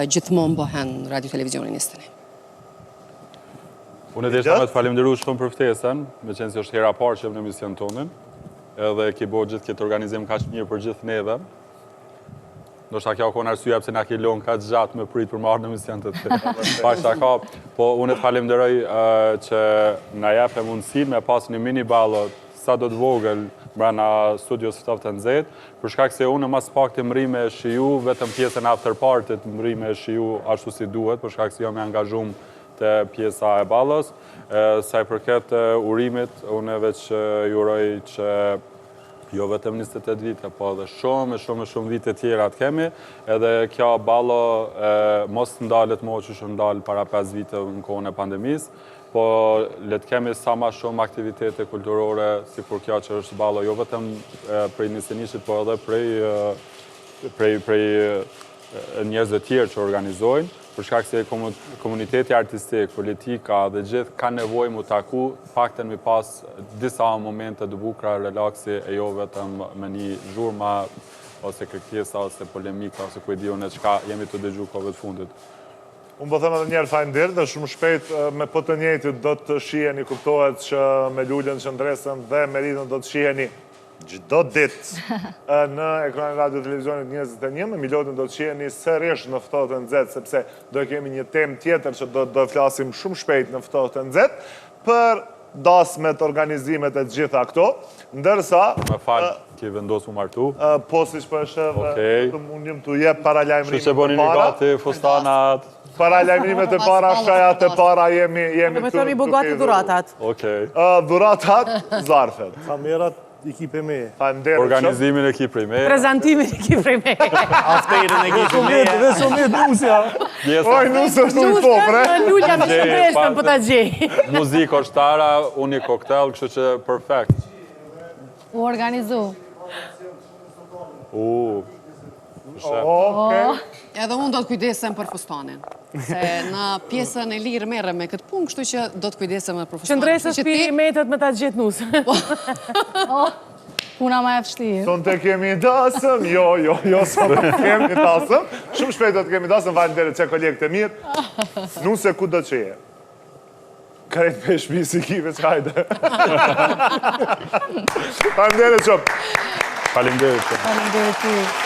gjithmonë bëhen Radio Televizionin 21. Unë e desha me të falimderu shumë për ftesën, me qenë si është hera parë që në emision tonin, edhe ki bo gjithë këtë organizim ka që mirë për gjithë neve. Do shta kjo konë arsyeja pse na ke lonë ka gjatë me prit për marrë në emision të të pashta ka, po unë e të falimderoj që na jep e mundësin me pas një mini ballot sa do të vogël brana studios ftoftë të nxehtë, për shkak se unë mas pak të mri me shiju vetëm pjesën after party të mri me shiju ashtu si duhet, për shkak se jam i angazhuar te pjesa e ballës. Sa i përket urimit, unë veç ju uroj që jo vetëm 28 vite, po edhe shumë vite tjera të kemi, edhe kjo ballo mos të ndalet mo që shumë ndalë para 5 vite në kohën e pandemisë, po le të kemi sa ma shumë aktivitete kulturore, si kur kjo që është ballo, jo vetëm prej Nisenishit, po edhe prej njerëzve tjerë që organizojnë, për shkak se komuniteti artistik, politika dhe gjithë ka nevojë mu taku, fakten mi pas disa momente të bukura, relaksi, e jo vetëm me një zhurma, ose kërkesa, ose polemika, ose ku e di unë çka jemi të dëgju kohëve të fundit. Unë po them edhe njerë faleminderit dhe shumë shpejt me po të njëjtit do të shiheni, kuptohet që me Lulën Qëndresën dhe Meritën do të shiheni çdo ditë në ekranin radio televizionit 21, me Milotin do të shiheni sërish në ftohtë e nxehtë, sepse do kemi një temë tjetër që do flasim shumë shpejt në ftohtë e nxehtë për dasmet, organizimet e gjitha këto, ndërsa Me falë, ki vendos mu martu. po siç po është Okej. unë jam tu jep paralajmërimet Kështu që boni e një para. gati, fustanat. Paralajmërimet e para, shajat e para jemi Me thëmi bogati dhuratat. Okej. Dhuratat, zarfet. Kamerat ekipe me. Faleminderit. Organizimin e Kipri me. Prezentimin e Kipri me. Afterën e ekipe me. Dhe somet nusja. Oj, nusë është unë popre. Lulja me Qëndresën për ta gjej. Muzikë oshtara, unë i koktel, kështu që perfekt. U organizu. Okej. Edhe unë do të kujdesem për fustanin. Se në pjesën e lirë merre me këtë punë, kështu që do të kujdesem edhe për fustanin. Qëndresë Kështu që shpi ti- metët me ta gjetë nusë. Puna ma e vështirë. Son të kemi dasëm, jo, son të kemi dasëm. Shumë shpejt do të kemi dasëm, faleminderit që kolegë të mirë. Nuse ku do që je? Krejt me shpi si kive që hajde. Faleminderit shumë. Faleminderit. Faleminderit ty.